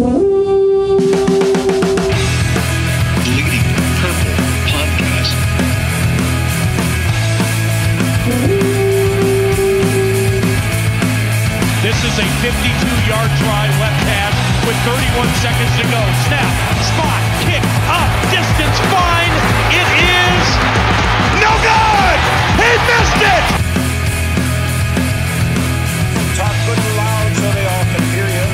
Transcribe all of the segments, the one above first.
Bleeding Purple Podcast. This is a 52-yard drive left pass with 31 seconds to go. Snap, spot, kick, up, distance, fine. It is no good. He missed it. Talk good and loud so they all can hear you.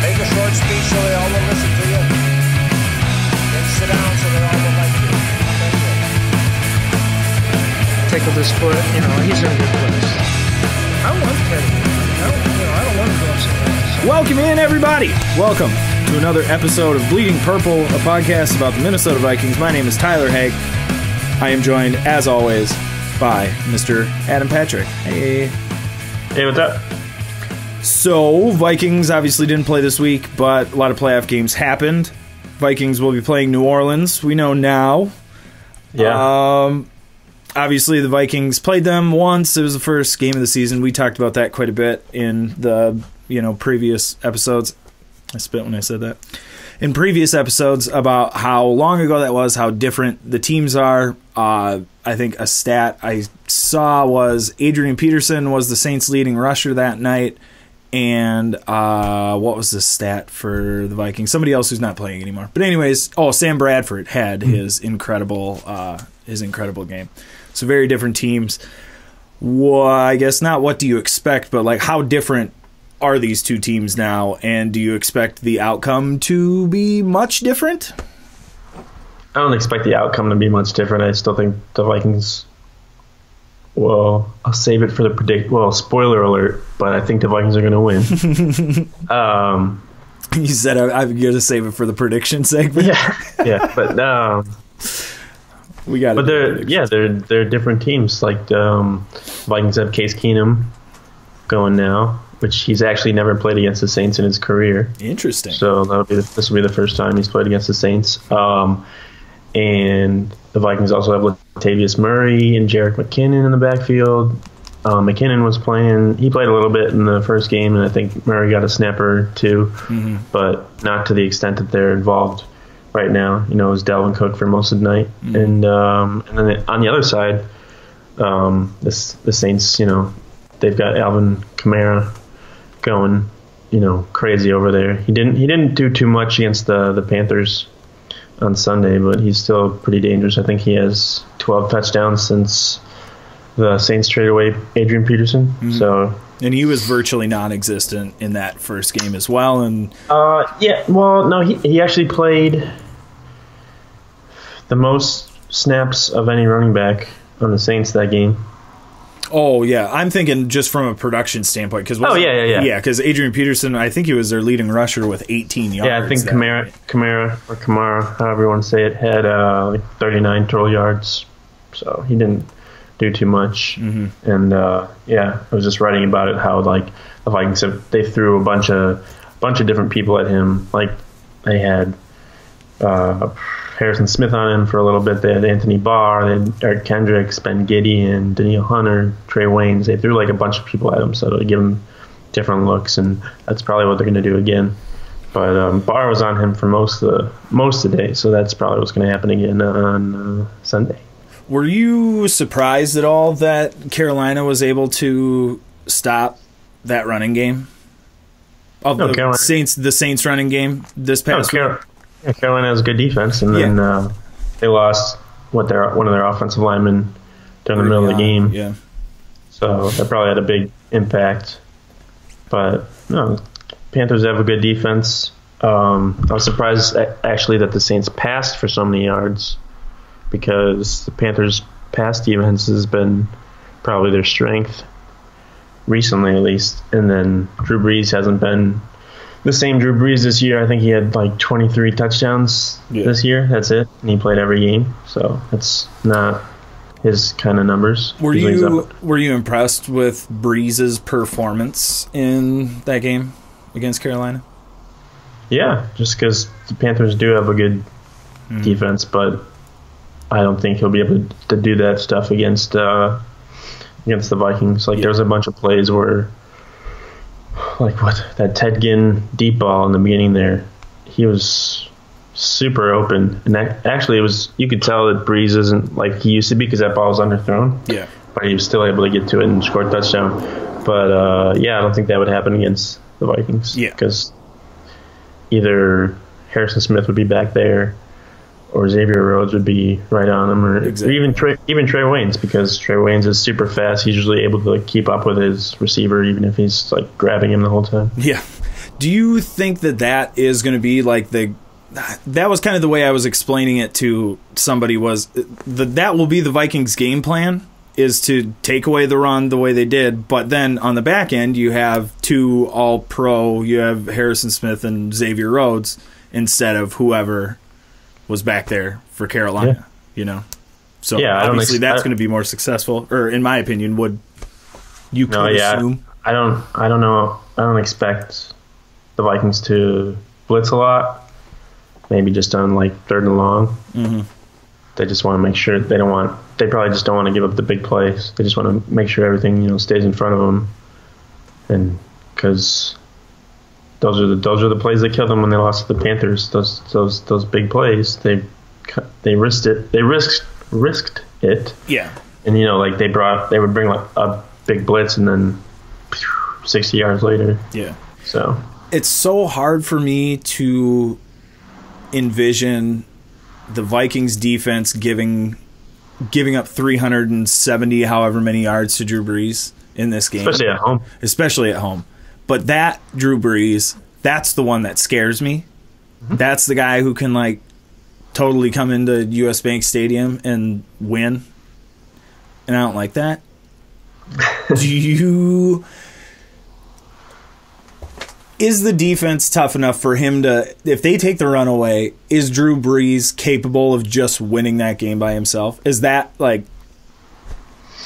Make a short speech so they all will listen to you. Then sit down so they all will like you. Tickled his foot, he's in a good place. I want Teddy. I don't want to go somewhere else. Welcome in, everybody. Welcome to another episode of Bleeding Purple, a podcast about the Minnesota Vikings. My name is Tyler Haig. I am joined, as always, by Mr. Adam Patrick. Hey. Hey, what's up? So, Vikings obviously didn't play this week, but a lot of playoff games happened. Vikings will be playing New Orleans. We know now. Yeah. Obviously, the Vikings played them once. It was the first game of the season. We talked about that quite a bit in the previous episodes. I spit when I said that. In previous episodes about how long ago that was, how different the teams are. I think a stat I saw was Adrian Peterson was the Saints' leading rusher that night. And what was the stat for the Vikings? Somebody else who's not playing anymore. But anyways, Sam Bradford had his incredible game. So very different teams. Well, I guess not what do you expect, but like how different are these two teams now? And do you expect the outcome to be much different? I don't expect the outcome to be much different. I still think the Vikings. Well, I'll save it for the predict. Well, spoiler alert, but I think the Vikings are going to win. You said I'm going to save it for the prediction segment. Yeah, but we got. But they're different teams. Like Vikings have Case Keenum going now, which he's actually never played against the Saints in his career. Interesting. So this will be the first time he's played against the Saints. And the Vikings also have Latavius Murray and Jerick McKinnon in the backfield. McKinnon was playing. He played a little bit in the first game, and I think Murray got a snapper too, but not to the extent that they're involved right now. It was Dalvin Cook for most of the night. And then on the other side, the Saints, they've got Alvin Kamara going, crazy over there. He didn't do too much against the Panthers on Sunday, but he's still pretty dangerous. I think he has 12 touchdowns since the Saints traded away Adrian Peterson. And he was virtually non-existent in that first game as well. And he actually played the most snaps of any running back on the Saints that game. Oh, yeah. I'm thinking just from a production standpoint. Yeah, because Adrian Peterson, I think he was their leading rusher with 18 yards. Yeah, I think Kamara, however you want to say it, had 39 total yards. So he didn't do too much. And, I was just writing about it, how, the Vikings, they threw a bunch of different people at him. Like, they had Harrison Smith on him for a little bit. They had Anthony Barr, they had Eric Kendricks, Ben Gideon, Daniil Hunter, Trey Waynes. They threw a bunch of people at him, so to give him different looks, and that's probably what they're going to do again. But Barr was on him for most of the day, so that's probably what's going to happen again on Sunday. Were you surprised at all that Carolina was able to stop that running game? The Saints running game this past week? Yeah, Carolina has a good defense, and then they lost one of their offensive linemen during the middle of the game. Yeah, so that probably had a big impact. But no, Panthers have a good defense. I was surprised actually that the Saints passed for so many yards, because the Panthers' pass defense has been probably their strength recently, at least. And then Drew Brees hasn't been the same Drew Brees this year. I think he had 23 touchdowns this year. That's it. And he played every game. So that's not his kind of numbers. Were you impressed with Brees' performance in that game against Carolina? Yeah, just because the Panthers do have a good defense, but I don't think he'll be able to do that stuff against the Vikings. There's a bunch of plays where like what that Ted Ginn deep ball in the beginning there, he was super open, and that actually it was, you could tell that Breeze isn't like he used to be because that ball was underthrown. Yeah, but he was still able to get to it and score a touchdown. But I don't think that would happen against the Vikings. Yeah, because either Harrison Smith would be back there, or Xavier Rhodes would be right on him, or even Trey Waynes, because Trey Waynes is super fast. He's usually able to like keep up with his receiver, even if he's like grabbing him the whole time. Yeah. Do you think that is going to be like that was kind of the way I was explaining it to somebody, was that will be the Vikings game plan, is to take away the run the way they did, but then on the back end you have 2 all-pro, you have Harrison Smith and Xavier Rhodes instead of whoever was back there for Carolina, So obviously that's going to be more successful, or in my opinion, would you assume? I don't know. I don't expect the Vikings to blitz a lot. Maybe just on like 3rd and long. Mm-hmm. They just want to make sure they probably just don't want to give up the big plays. They just want to make sure everything stays in front of them, and because those are the plays that killed them when they lost to the Panthers. Those big plays, they risked it. They risked it. Yeah. And like they would bring like a big blitz and then 60 yards later. Yeah. So it's so hard for me to envision the Vikings defense giving up 370 however many yards to Drew Brees in this game, especially at home. But that Drew Brees, that's the one that scares me. Mm-hmm. That's the guy who can like totally come into US Bank Stadium and win, and I don't like that. Is the defense tough enough for him to, if they take the run away, is Drew Brees capable of just winning that game by himself? Is that like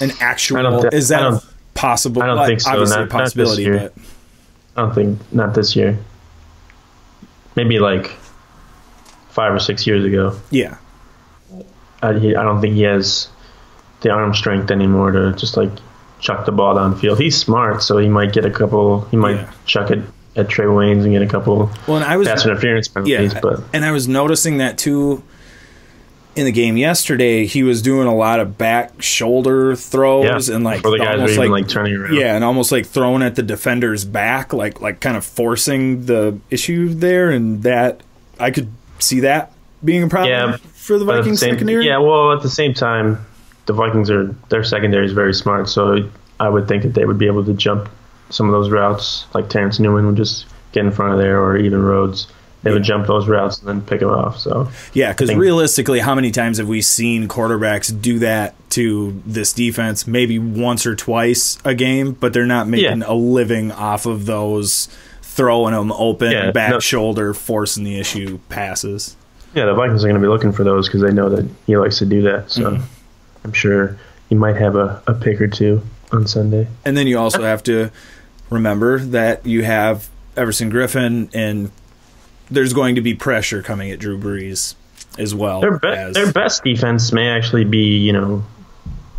an actual, is that possible? I don't think so. Obviously a possibility, but I don't think, not this year. Maybe like 5 or 6 years ago. Yeah. I don't think he has the arm strength anymore to just like chuck the ball downfield. He's smart, so he might get a couple, chuck it at Trey Waynes and get a couple pass interference penalties. And I was noticing that too in the game yesterday. He was doing a lot of back shoulder throws and like the guys were even like turning around. Yeah, and almost like throwing at the defender's back, like kind of forcing the issue there, and that I could see that being a problem for the Vikings secondary. Yeah, well, at the same time, the Vikings their secondary is very smart, so I would think that they would be able to jump some of those routes, like Terrence Newman would just get in front of there, or even Rhodes. They would jump those routes and then pick them off. So yeah, because realistically, how many times have we seen quarterbacks do that to this defense? Maybe once or twice a game, but they're not making a living off of those throwing them open, shoulder, forcing the issue passes. Yeah, the Vikings are going to be looking for those because they know that he likes to do that. So I'm sure he might have a pick or two on Sunday. And then you also have to remember that you have Everson Griffin, and there's going to be pressure coming at Drew Brees as well. Their best defense may actually be,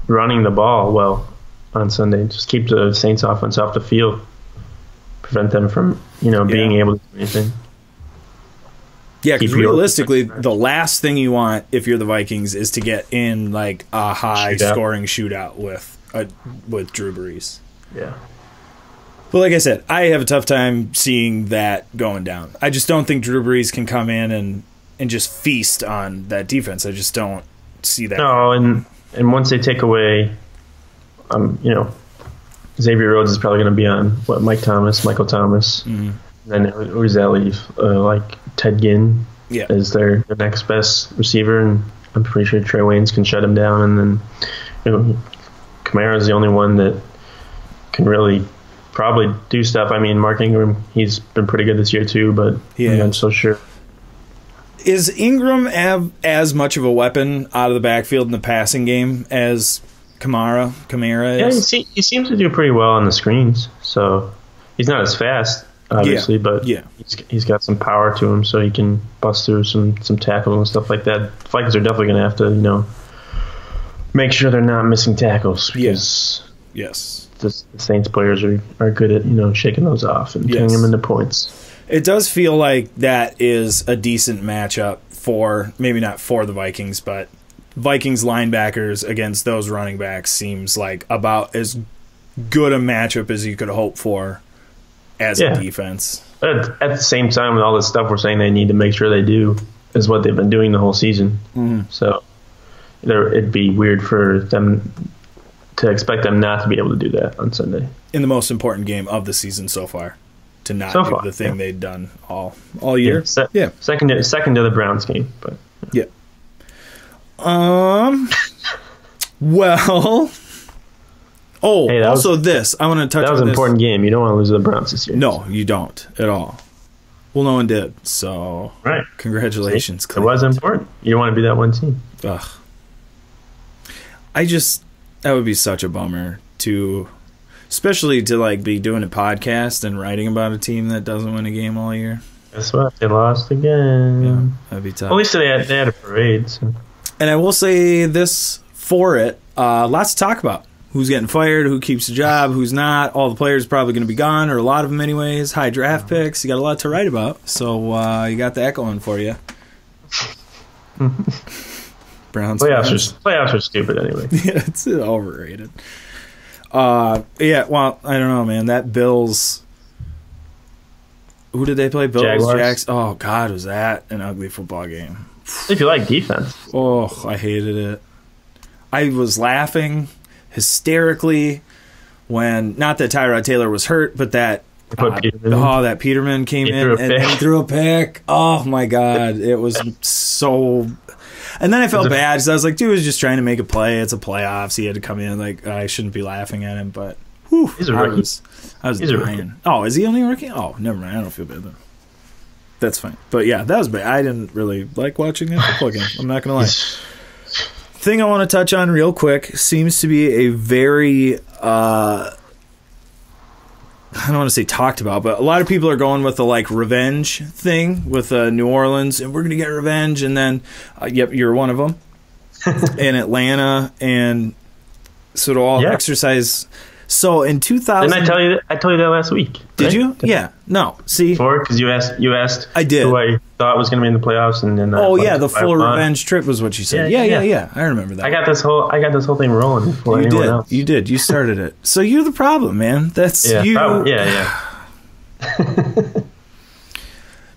running the ball well on Sunday. Just keep the Saints offense off the field. Prevent them from, being able to do anything. Yeah, because realistically, the last thing you want if you're the Vikings is to get in like a high-scoring shootout with Drew Brees. Yeah. But like I said, I have a tough time seeing that going down. I just don't think Drew Brees can come in and just feast on that defense. I just don't see that. No, and once they take away, Xavier Rhodes is probably going to be on Michael Thomas. Mm-hmm. Then who does that leave? Like Ted Ginn is their next best receiver, and I'm pretty sure Trey Waynes can shut him down. And then Kamara is the only one that can really probably do stuff. I mean, Mark Ingram, he's been pretty good this year too, but I'm not so sure. Is Ingram have as much of a weapon out of the backfield in the passing game as Kamara is? Yeah, he seems to do pretty well on the screens. So he's not as fast, obviously, but he's got some power to him, so he can bust through some tackles and stuff like that. The Vikings are definitely going to have to, make sure they're not missing tackles. Yes. the Saints players are good at shaking those off and turning them into points. It does feel like that is a decent matchup for, maybe not for the Vikings, but Vikings linebackers against those running backs seems like about as good a matchup as you could hope for as a defense. But at the same time, with all this stuff we're saying they need to make sure they do is what they've been doing the whole season. So it'd be weird for them to expect them not to be able to do that on Sunday. In the most important game of the season so far, to not do the thing they'd done all year. Second to the Browns game, but well. Oh, hey, also this. I want to touch on this. That was an important game. You don't want to lose to the Browns this year. No, you don't at all. Well, no one did. So, right. Congratulations. It was important. You don't want to be that one team. Ugh. That would be such a bummer to, especially to like be doing a podcast and writing about a team that doesn't win a game all year. Guess what? They lost again. Yeah, that'd be tough. At least they had a parade. So. And I will say this for it. Lots to talk about. Who's getting fired, who keeps a job, who's not. All the players are probably going to be gone, or a lot of them anyways. High draft picks. You got a lot to write about. So you got that going for you. Browns playoffs are stupid anyway. Yeah, it's overrated. Well, I don't know, man. That Bills... Who did they play? Bills? Jaguars. Oh, God, was that an ugly football game. If you like defense. Oh, I hated it. I was laughing hysterically when, not that Tyrod Taylor was hurt, but that that Peterman came in and he threw a pick. Oh my God, it was so. And then I felt bad because I was like, dude was just trying to make a play. It's a playoffs. He had to come in. Like I shouldn't be laughing at him, but he's a rookie. I was dying. Oh, is he only a rookie? Oh, never mind. I don't feel bad then. That's fine. But yeah, that was bad. I didn't really like watching that football game. I'm not gonna lie. Thing I want to touch on real quick seems to be a very I don't want to say talked about, but a lot of people are going with the like revenge thing with New Orleans, and we're going to get revenge, and then yep, you're one of them in Atlanta, and sort of all exercise. So in 2000, didn't I tell you that last week? Did you? Yeah. No. See, because you asked. I did. Who I thought was going to be in the playoffs, and then the full revenge trip was what you said. Yeah. I remember that. I got this whole thing rolling before anyone else. You did. You started it. So you're the problem, man. That's you. Yeah.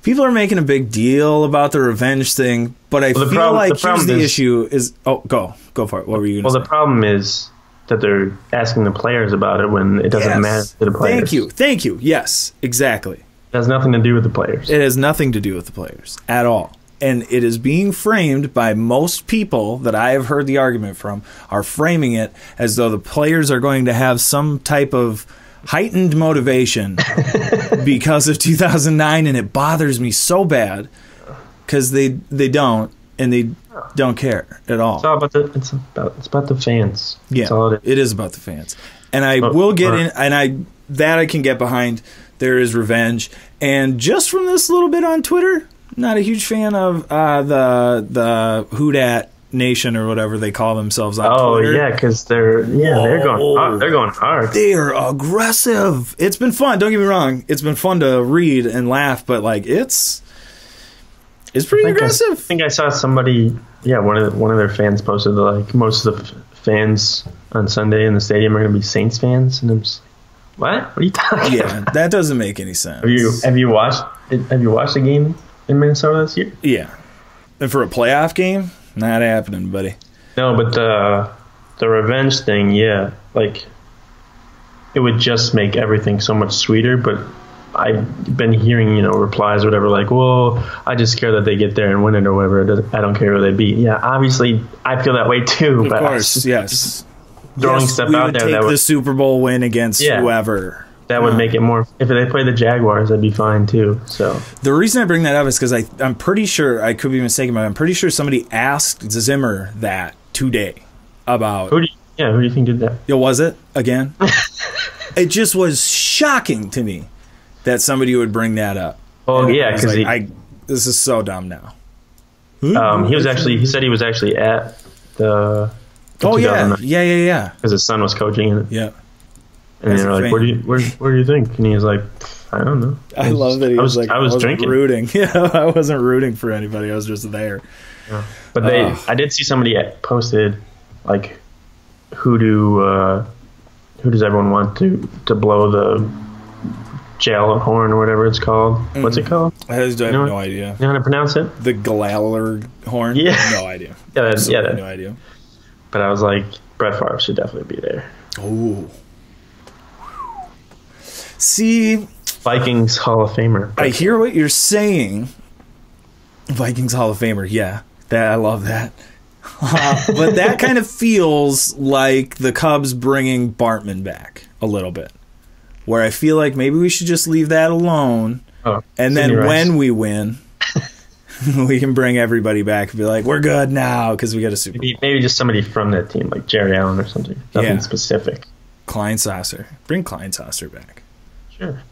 People are making a big deal about the revenge thing, but I feel like here's the issue is. Oh, go for it. What were you going to say? Well, the problem is that they're asking the players about it when it doesn't matter to the players. Thank you. Yes, exactly. It has nothing to do with the players. It has nothing to do with the players at all. And it is being framed by most people that I have heard the argument from are framing it as though the players are going to have some type of heightened motivation because of 2009, and it bothers me so bad because they don't. And they don't care at all. It's about the fans. Yeah, that's all it is about the fans. And I will get in, and I can get behind. There is revenge, and just from this little bit on Twitter, not a huge fan of the Who Dat Nation or whatever they call themselves on Twitter. Oh yeah, because they're going hard. They are aggressive. It's been fun. Don't get me wrong. It's been fun to read and laugh, but like it's pretty aggressive. I think I saw somebody, one of their fans posted that like most of the fans on Sunday in the stadium are going to be Saints fans, and I'm just like, what are you talking about? That doesn't make any sense. Have you watched the game in Minnesota this year? Yeah, and for a playoff game, not happening, buddy. No, but the revenge thing, like it would just make everything so much sweeter, but I've been hearing, replies or whatever, like, well, I just care that they get there and win it or whatever. I don't care who they beat. Yeah, obviously, I feel that way too. Of course, yes. Throwing stuff out there that would take the Super Bowl win against whoever. That would make it more. If they play the Jaguars, that'd be fine too. So the reason I bring that up is because I'm pretty sure, I could be mistaken, but I'm pretty sure somebody asked Zimmer that today about. Who do you think did that? Was it again? It just was shocking to me that somebody would bring that up. Oh yeah, because this is so dumb now. He said he was actually at the yeah. Because his son was coaching in it. Yeah. And As they a were like, fan. "What do you think?" And he was like, "I don't know." I love that he was like, I was wasn't drinking. rooting. Yeah, I wasn't rooting for anybody. I was just there. Yeah. But I did see somebody posted like, who does everyone want to blow the jail horn or whatever it's called? What's it called? I have no idea. You know how to pronounce it? The Glaller horn? Yeah. No idea. Yeah, Absolutely no idea. But I was like, Brett Favre should definitely be there. Oh. See, Vikings Hall of Famer. I hear what you're saying. Vikings Hall of Famer, yeah. I love that. But that kind of feels like the Cubs bringing Bartman back a little bit. Where I feel like maybe we should just leave that alone. Oh, and then when we win, we can bring everybody back and be like, we're good now because we got a Super Bowl. Maybe just somebody from that team, like Jerry Allen or something. Nothing specific. Klein Saucer. Bring Klein Saucer back. Sure.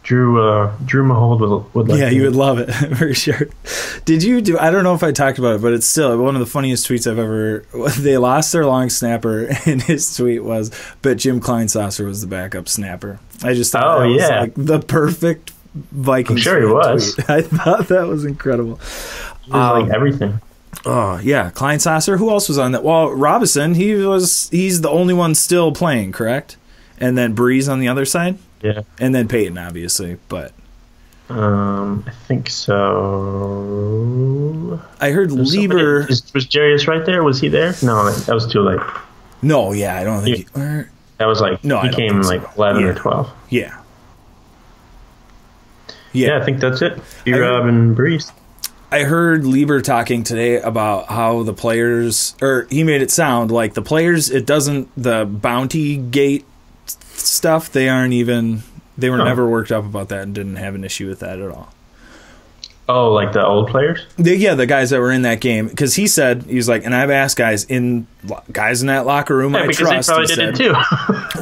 Drew Mahold would like you would love it for sure. Did you do? I don't know if I talked about it, but it's still one of the funniest tweets I've ever. They lost their long snapper, and his tweet was, "But Jim Kleinsasser was the backup snapper." I just thought that was like the perfect Vikings. I'm sure he was. Tweet. I thought that was incredible. He was like everything. Oh yeah, Kleinsasser. Who else was on that? Well, Robinson. He's the only one still playing, correct? And then Breeze on the other side. Yeah. And then Peyton, obviously, but I think so. I heard Lieber. Was Jarius right there? Was he there? No, that was too late. No, yeah, I don't think that was like he came like 11 or 12. Yeah. Yeah, I think that's it. B-Rob and Breeze. I heard Lieber talking today about how the players, or he made it sound like the players, the bounty gate stuff, they were never worked up about that and didn't have an issue with that at all. Oh, like the old players? The guys that were in that game, because he was like, and I've asked guys in that locker room I trust. Because they probably did it too.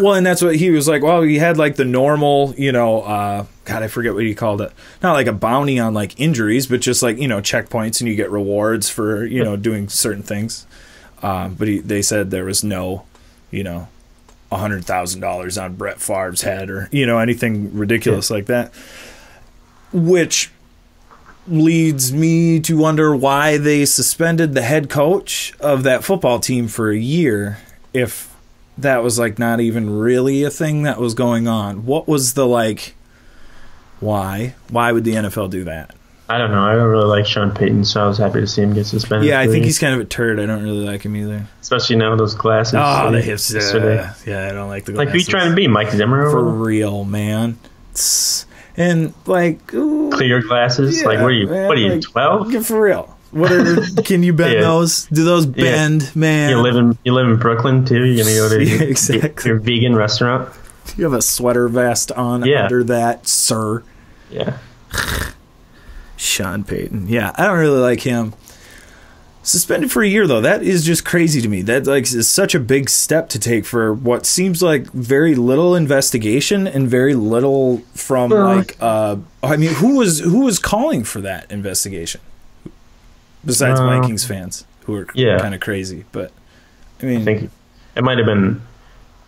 Well, and that's what he was like. Well, he had like the normal, God, I forget what he called it. Not like a bounty on like injuries, but just like checkpoints, and you get rewards for doing certain things. But they said there was no, $100,000 on Brett Favre's head or anything ridiculous like that, which leads me to wonder why they suspended the head coach of that football team for a year if that was like not even really a thing that was going on. What was the why would the NFL do that? I don't know. I don't really like Sean Payton, so I was happy to see him get suspended. Yeah, I think he's kind of a turd. I don't really like him either. Especially now those glasses. Oh, the hips. Yeah, I don't like the glasses. Like, who you trying to be, Mike Zimmer? For real, man. And ooh, clear glasses. Yeah, like, what are you 12? For real. Can you bend those? Do those bend, man? You live in Brooklyn too. You're gonna go to your vegan restaurant. You have a sweater vest on under that, sir. Yeah. Sean Payton. Yeah, I don't really like him. Suspended for a year, though. That is just crazy to me. That is such a big step to take for what seems like very little investigation and very little from who was calling for that investigation? Besides Vikings fans who are kind of crazy, but I think it might have been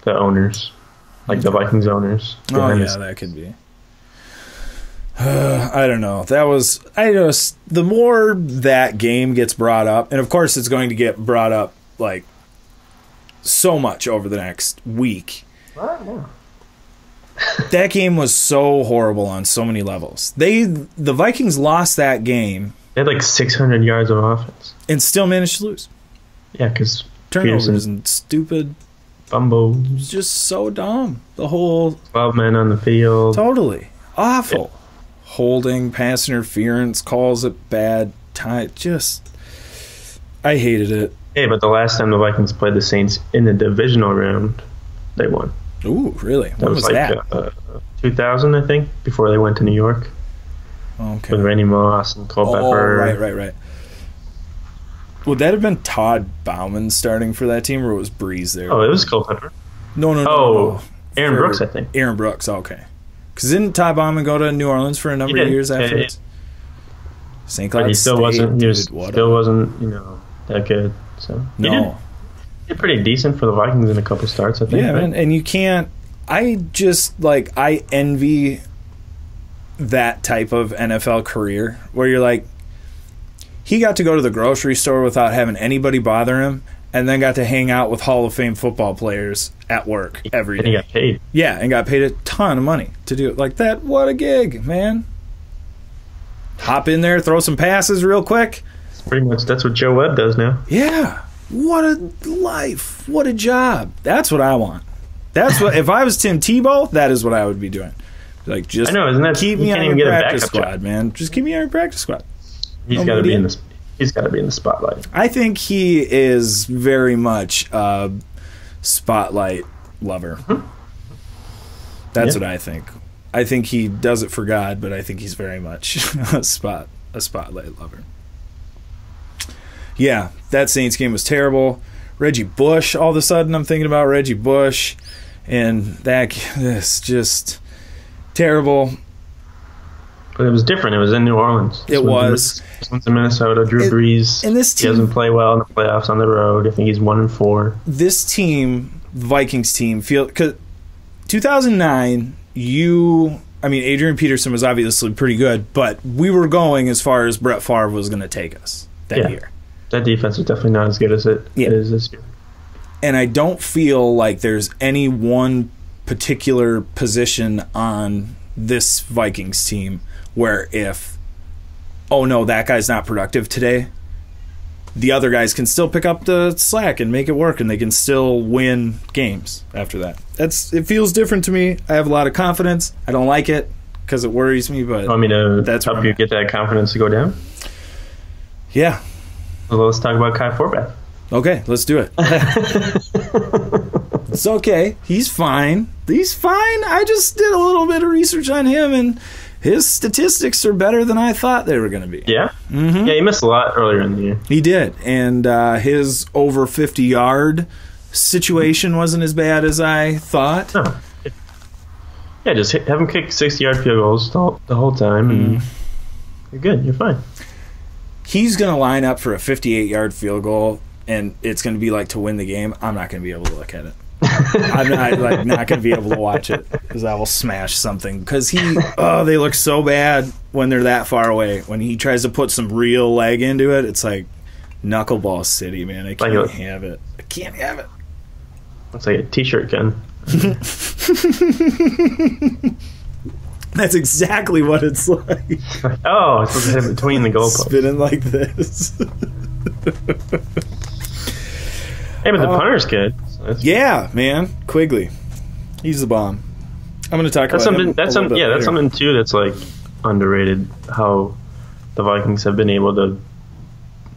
the owners, like the Vikings owners. Oh yeah, that could be. I don't know. The more that game gets brought up, and of course it's going to get brought up like so much over the next week. That game was so horrible on so many levels. The Vikings lost that game. They had like 600 yards of offense and still managed to lose. Yeah, because turnovers and stupid fumbles. It was just so dumb. The whole 12 men on the field. Totally awful. Yeah. Holding, pass interference, calls at bad time. I hated it. Hey, but the last time the Vikings played the Saints in the divisional round, they won. Ooh, really? When was that? 2000, I think, before they went to New York. Okay. With Randy Moss and Culpepper. Right. Would that have been Todd Bauman starting for that team, or was Breeze there? Oh, it was Culpepper. No. Aaron Brooks, I think. Aaron Brooks, okay. Because didn't Todd Bauman go to New Orleans for a number of years afterwards? St. Cloud But he still State, wasn't that good. So no. He did pretty decent for the Vikings in a couple starts, I think. Yeah, man, and you can't. I just like I envy that type of NFL career where you're like, he got to go to the grocery store without having anybody bother him, and then got to hang out with Hall of Fame football players at work every day. And he got paid. Yeah, and got paid a ton of money to do it like that. What a gig, man. Hop in there, throw some passes real quick. Pretty much that's what Joe Webb does now. Yeah. What a life. What a job. That's what I want. That's what if I was Tim Tebow, that is what I would be doing. Like, just I know, isn't that keep me on your practice squad, man. Just keep me on your practice squad. He's got to be in the spotlight. I think he is very much a spotlight lover. Mm-hmm. That's what I think. I think he does it for God, but I think he's very much a spotlight lover. Yeah, that Saints game was terrible. Reggie Bush, all of a sudden I'm thinking about Reggie Bush, and this just terrible. But it was different. It was in New Orleans. It was. This one's in Minnesota. Drew Brees. And this team, he doesn't play well in the playoffs on the road. I think he's 1-4. This team, the Vikings team, because 2009, Adrian Peterson was obviously pretty good, but we were going as far as Brett Favre was going to take us that year. That defense is definitely not as good as it is this year. And I don't feel like there's any one particular position on this Vikings team where that guy's not productive today, the other guys can still pick up the slack and make it work, and they can still win games after that. It feels different to me. I have a lot of confidence. I don't like it because it worries me, but that's help you get that confidence to go down? Yeah. Well, let's talk about Kai Forbath. Okay, let's do it. It's okay. He's fine. I just did a little bit of research on him, and his statistics are better than I thought they were going to be. Yeah? Mm-hmm. Yeah, he missed a lot earlier in the year. He did, and his over 50-yard situation wasn't as bad as I thought. Oh. Yeah, just have him kick 60-yard field goals the whole time, and you're good. You're fine. He's going to line up for a 58-yard field goal, and it's going to be like to win the game. I'm not going to be able to look at it. I'm not going to be able to watch it because I will smash something. Because they look so bad when they're that far away. When he tries to put some real leg into it, it's like knuckleball city, man. I can't have it. I can't have it. Looks like a t-shirt gun. That's exactly what it's like. Oh, it's supposed to hit between the goalposts. Spinning like this. Hey, but the punter's good. So yeah, man. Quigley. He's the bomb. I'm going to talk about him that's something too that's like underrated, how the Vikings have been able to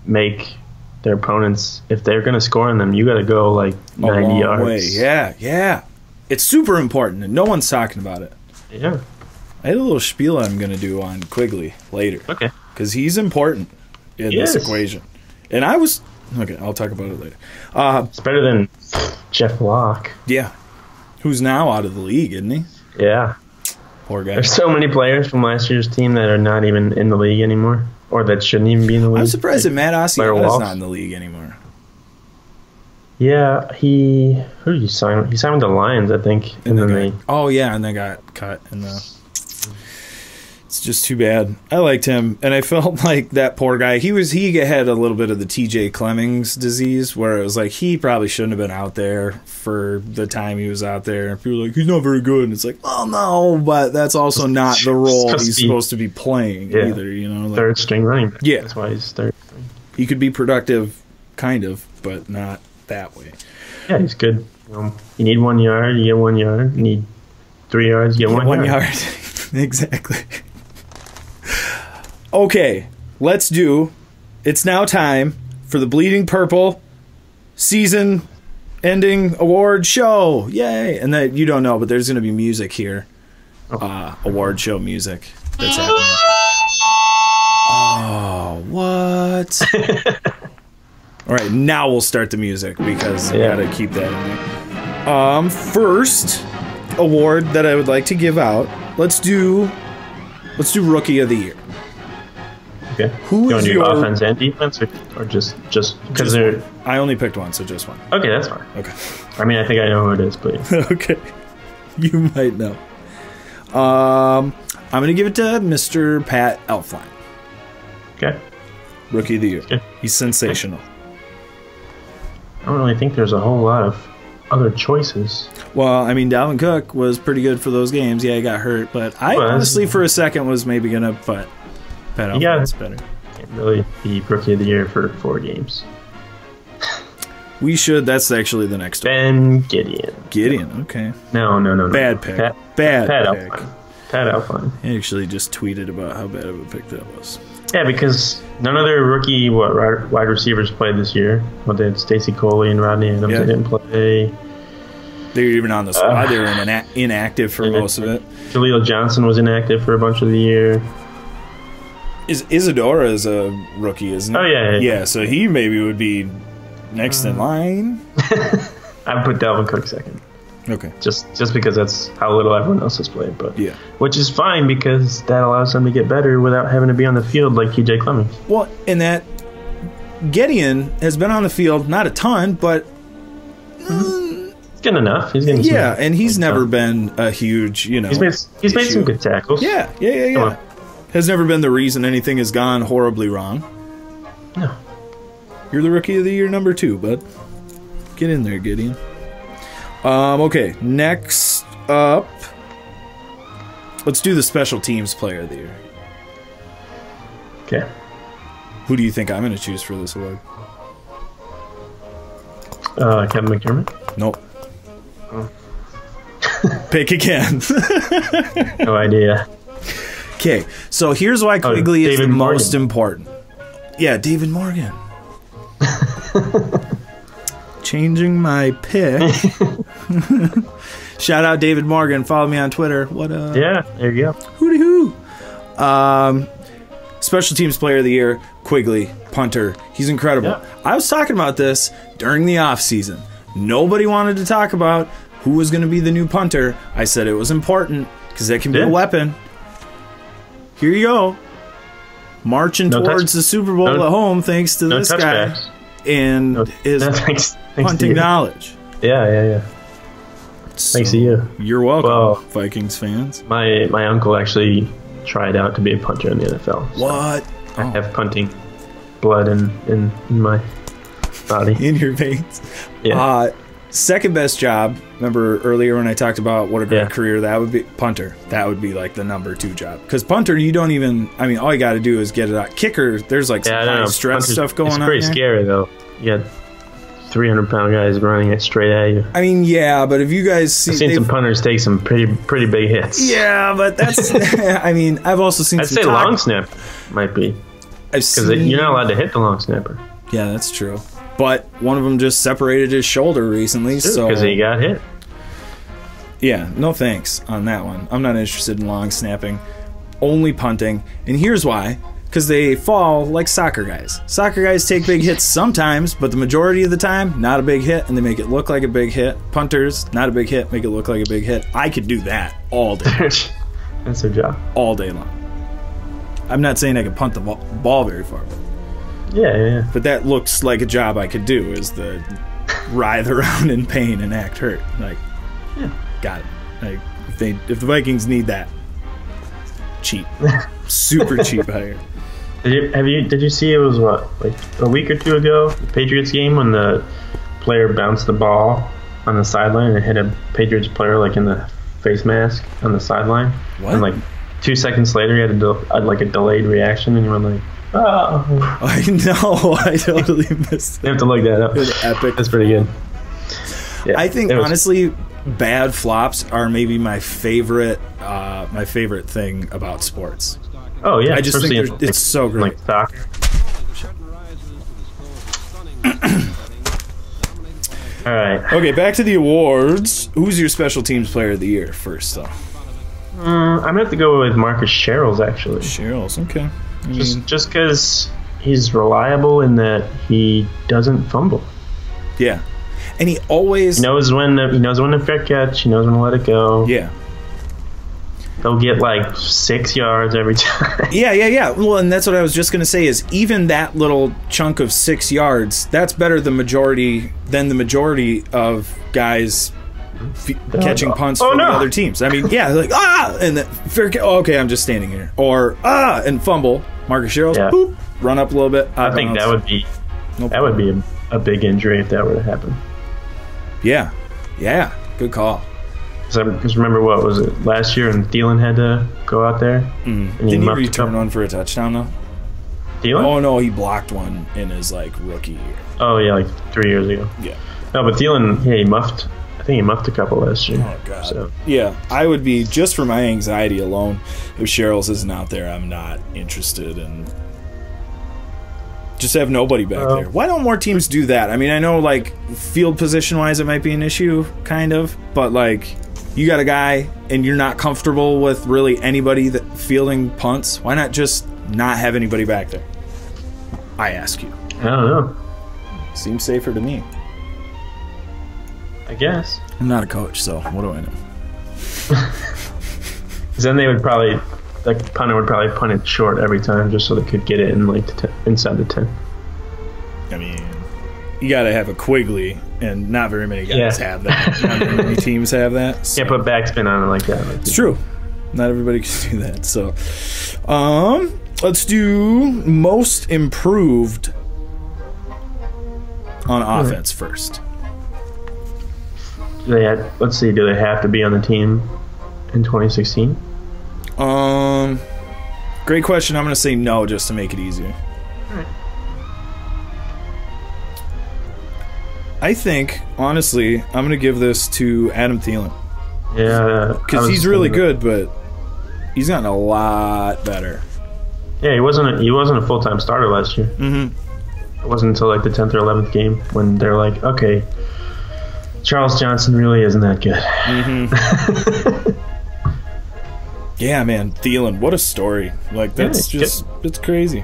make their opponents, if they're going to score on them, you got to go like 90 yards. Way. Yeah. It's super important, and no one's talking about it. Yeah. I had a little spiel I'm going to do on Quigley later. Okay. Because he's important in this equation. And okay, I'll talk about it later. It's better than Jeff Locke. Yeah. Who's now out of the league, isn't he? Yeah. Poor guy. There's so many players from last year's team that are not even in the league anymore, or that shouldn't even be in the league. I'm surprised that Matt Asiata's not in the league anymore. Yeah, who did he sign? He signed with the Lions, I think. And then got cut in the... It's just too bad. I liked him, and I felt like that poor guy. He had a little bit of the T.J. Clemmings disease, where it was like he probably shouldn't have been out there for the time he was out there. People were like, he's not very good, and it's like, well, no, but that's also not the role he's supposed to be playing either. You know, like, third string running back. Yeah, that's why he's third string. He could be productive, kind of, but not that way. Yeah, he's good. You need 1 yard, you get 1 yard. You need 3 yards, you get 1 yard. Exactly. Okay, it's now time for the Bleeding Purple season-ending award show. Yay! And that you don't know, but there's going to be music here. Award show music that's happening. Oh, what? All right, now we'll start the music because we got to keep that in there. First award that I would like to give out. Let's do Rookie of the Year. Okay. Who you is want to do your offense and defense, or just because they're? I only picked one, so just one. Okay, that's fine. Okay. I mean, I think I know who it is, but okay. You might know. I'm going to give it to Mr. Pat Elflein. Okay. Rookie of the year. Okay. He's sensational. I don't really think there's a whole lot of other choices. Well, I mean, Dalvin Cook was pretty good for those games. Yeah, he got hurt, but I honestly, for a second, was maybe going to put Pat Elflein's better. Can't really be Rookie of the Year for 4 games. We should. That's actually the next one. Ben Gideon. Gideon, okay. No. Bad pick. Pat pick. Elflein. Pat Elflein. He actually just tweeted about how bad of a pick that was. Yeah, because none of their rookie wide receivers played this year. Well, they had Stacy Coley and Rodney Adams. They didn't play. They were even on the squad. They were inactive for most of it. Jaleel Johnson was inactive for a bunch of the year. Isadora is a rookie, isn't he? Oh, yeah. Yeah, so he maybe would be next in line. I'd put Dalvin Cook second. Okay. Just because that's how little everyone else has played. But yeah. Which is fine because that allows them to get better without having to be on the field like TJ Clemmings. Well, and that Gideon has been on the field, not a ton, but It's good enough. He's getting and he's never been a huge, He's made some good tackles. Yeah. Has never been the reason anything has gone horribly wrong. No. You're the Rookie of the Year number 2, bud. Get in there, Gideon. Okay, next up, let's do the Special Teams Player of the Year. Okay. Who do you think I'm going to choose for this award? Kevin McDermott? Nope. Pick again. No idea. Okay, so here's why Quigley is the Morgan. most important. Yeah, David Morgan. Changing my pick. Shout out David Morgan. Follow me on Twitter. What up? Yeah, there you go. Hooty hoo. Special Teams Player of the Year, Quigley, punter. He's incredible. Yeah. I was talking about this during the offseason. Nobody wanted to talk about who was going to be the new punter. I said it was important because that can be a weapon. Here you go. Marching towards the Super Bowl at home thanks to this guy and his punting knowledge. Yeah. So, thanks to you. You're welcome, Well, Vikings fans. My uncle actually tried out to be a punter in the NFL. So What? I have punting blood in my body. In your veins. Yeah. Second best job. Remember earlier when I talked about what a great career that would be? Punter. That would be like the number 2 job. Because punter, you don't even, all you got to do is get it out. Kicker, there's like some high stress stuff going on. It's pretty scary, though. You got 300-pound guys running it straight at you. But if you guys see... I've seen some punters take some pretty big hits. Yeah, but that's... I've also seen I'd say long snap might be. Because you're not allowed to hit the long snapper. Yeah, that's true. But one of them just separated his shoulder recently, so... Because he got hit. Yeah, no thanks on that one. I'm not interested in long snapping. Only punting. And here's why. Because they fall like soccer guys. Soccer guys take big hits sometimes, but the majority of the time, not a big hit, and they make it look like a big hit. Punters, not a big hit, make it look like a big hit. I could do that all day. That's their job. All day long. I'm not saying I can punt the ball very far, but yeah. But that looks like a job I could do, is the writhe around in pain and act hurt. Got it. If the Vikings need that, cheap. Super cheap hire. Did you see it was like a week or 2 ago, the Patriots game, when the player bounced the ball on the sideline and hit a Patriots player like in the face mask on the sideline? What? And like 2 seconds later, he had a delayed reaction, and you were like, oh. I know. I totally missed it. You have to look that up. It was epic. That's pretty good. Yeah, I think honestly, bad flops are maybe my favorite thing about sports. Oh yeah, I just think it's so great. Like soccer. All right. Okay, back to the awards. Who's your Special Teams Player of the Year first, though? I'm gonna have to go with Marcus Sherrills, actually. Sherrills, okay. Just because he's reliable in that he doesn't fumble. Yeah, and he always knows when to fair catch. He knows when to let it go. Yeah. They'll get like 6 yards every time. Yeah. Well, and that's what I was just going to say is even that little chunk of 6 yards, that's better than the majority of guys catching punts for the other teams. I mean, yeah, like and then okay, I'm just standing here, or and fumble. Marcus Sherrills, boop, run up a little bit. I think that would be a big injury if that were to happen. Yeah, good call. Because remember, what was it last year? And Thielen had to go out there. And didn't he return one for a touchdown though? Thielen? Oh no, he blocked one in his rookie year. Oh yeah, like 3 years ago. Yeah. No, but Thielen, he muffed. I think he muffed a couple last year. Oh god. So. Yeah, I would be, just for my anxiety alone, if Sherrills isn't out there, I'm not interested in. Just have nobody back there. Why don't more teams do that? I mean, I know field position wise it might be an issue, kind of, but you got a guy and you're not comfortable with really anybody that fielding punts. Why not just not have anybody back there? I ask you. I don't know. Seems safer to me. I guess. I'm not a coach, so what do I know? Because then they would probably, the punter would probably punt it short every time just so they could get it in inside the 10. I mean, you got to have a Quigley, and not very many guys have that. Not very many teams have that. So. Can't put backspin on it like that. It's true. Not everybody can do that. So, let's do most improved on offense first. Let's see. Do they have to be on the team in 2016? Great question. I'm going to say no, just to make it easier. All right. I think, honestly, I'm going to give this to Adam Thielen. Yeah, because he's really good, but he's gotten a lot better. Yeah, he wasn't a full-time starter last year. It wasn't until the 10th or 11th game when they're like, okay, Charles Johnson really isn't that good. Yeah, man, Thielen, what a story! That's it's crazy.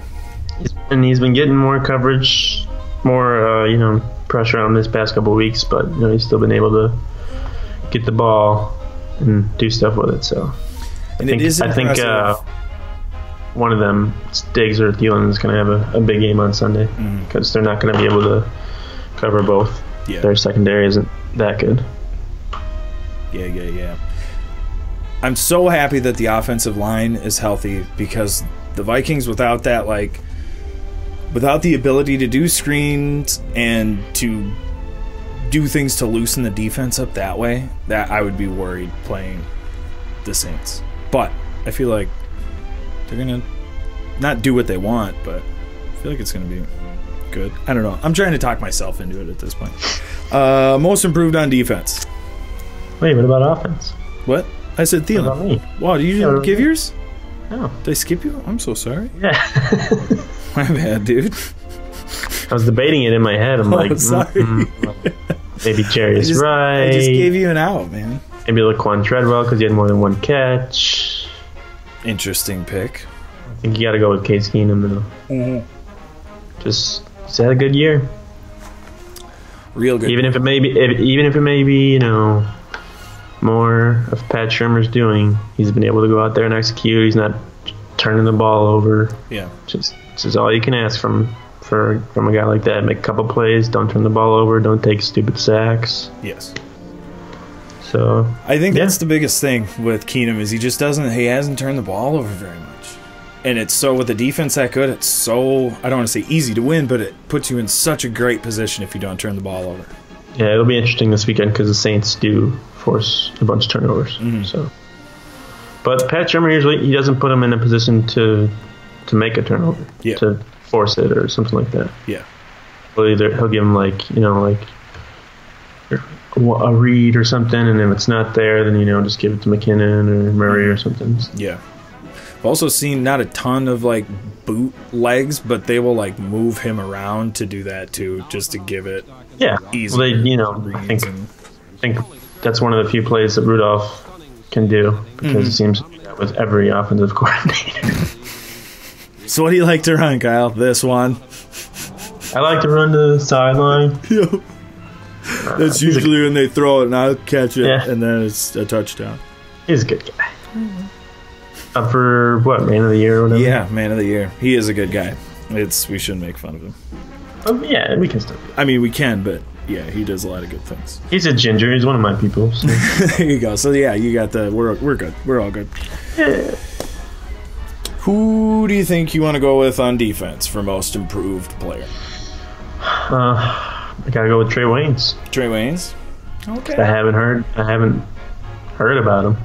He's been getting more coverage, more pressure on this past couple of weeks, but he's still been able to get the ball and do stuff with it. So I think one of them, Diggs or Thielen, is going to have a big game on Sunday because they're not going to be able to cover both. Yeah. Their secondary isn't that good. Yeah. I'm so happy that the offensive line is healthy, because the Vikings, without that, without the ability to do screens and to do things to loosen the defense up that way, that I would be worried playing the Saints. But I feel like they're going to not do what they want, but I feel like it's going to be good. I don't know. I'm trying to talk myself into it at this point. Most improved on defense. Wait, what about offense? What? I said Thielen. What about me? Wow, did you didn't give yours? No. Did I skip you? I'm so sorry. Yeah. My bad, dude. I was debating it in my head. I'm sorry. Maybe Jarius Wright. I just gave you an out, man. Maybe Laquan Treadwell because he had more than one catch. Interesting pick. I think you got to go with Case Keenum, though. Just had a good year. Real good. Even if it may be, more of Pat Shurmur's doing, he's been able to go out there and execute. He's not turning the ball over. Yeah. This is all you can ask from a guy like that. Make a couple plays, don't turn the ball over, don't take stupid sacks. Yes. So I think that's the biggest thing with Keenum is he hasn't turned the ball over very much. And it's so, with the defense that good, it's so, I don't want to say easy to win, but it puts you in such a great position if you don't turn the ball over. Yeah, it'll be interesting this weekend because the Saints do force a bunch of turnovers. So, but Pat Shurmur usually he doesn't put them in a position to make a turnover, to force it or something like that. Yeah, he'll give them a read or something, and if it's not there, then just give it to McKinnon or Murray or something. Yeah. I've also seen not a ton of boot legs, but they will move him around to do that too, just to give it easy. Well, I think that's one of the few plays that Rudolph can do because it seems to do that with every offensive coordinator. So what do you like to run, Kyle? This one? I like to run to the sideline. That's usually when they throw it and I'll catch it, and then it's a touchdown. He's a good guy. Up for what, man of the year or whatever? Yeah, man of the year. He is a good guy. We shouldn't make fun of him. Yeah, we can still do it. I mean, we can, but Yeah, he does a lot of good things. He's a ginger. He's one of my people. So. There you go. So yeah, you got the. We're good. We're all good. Yeah. Who do you think you want to go with on defense for most improved player? I gotta go with Trey Waynes. Trey Waynes. Okay. I haven't heard about him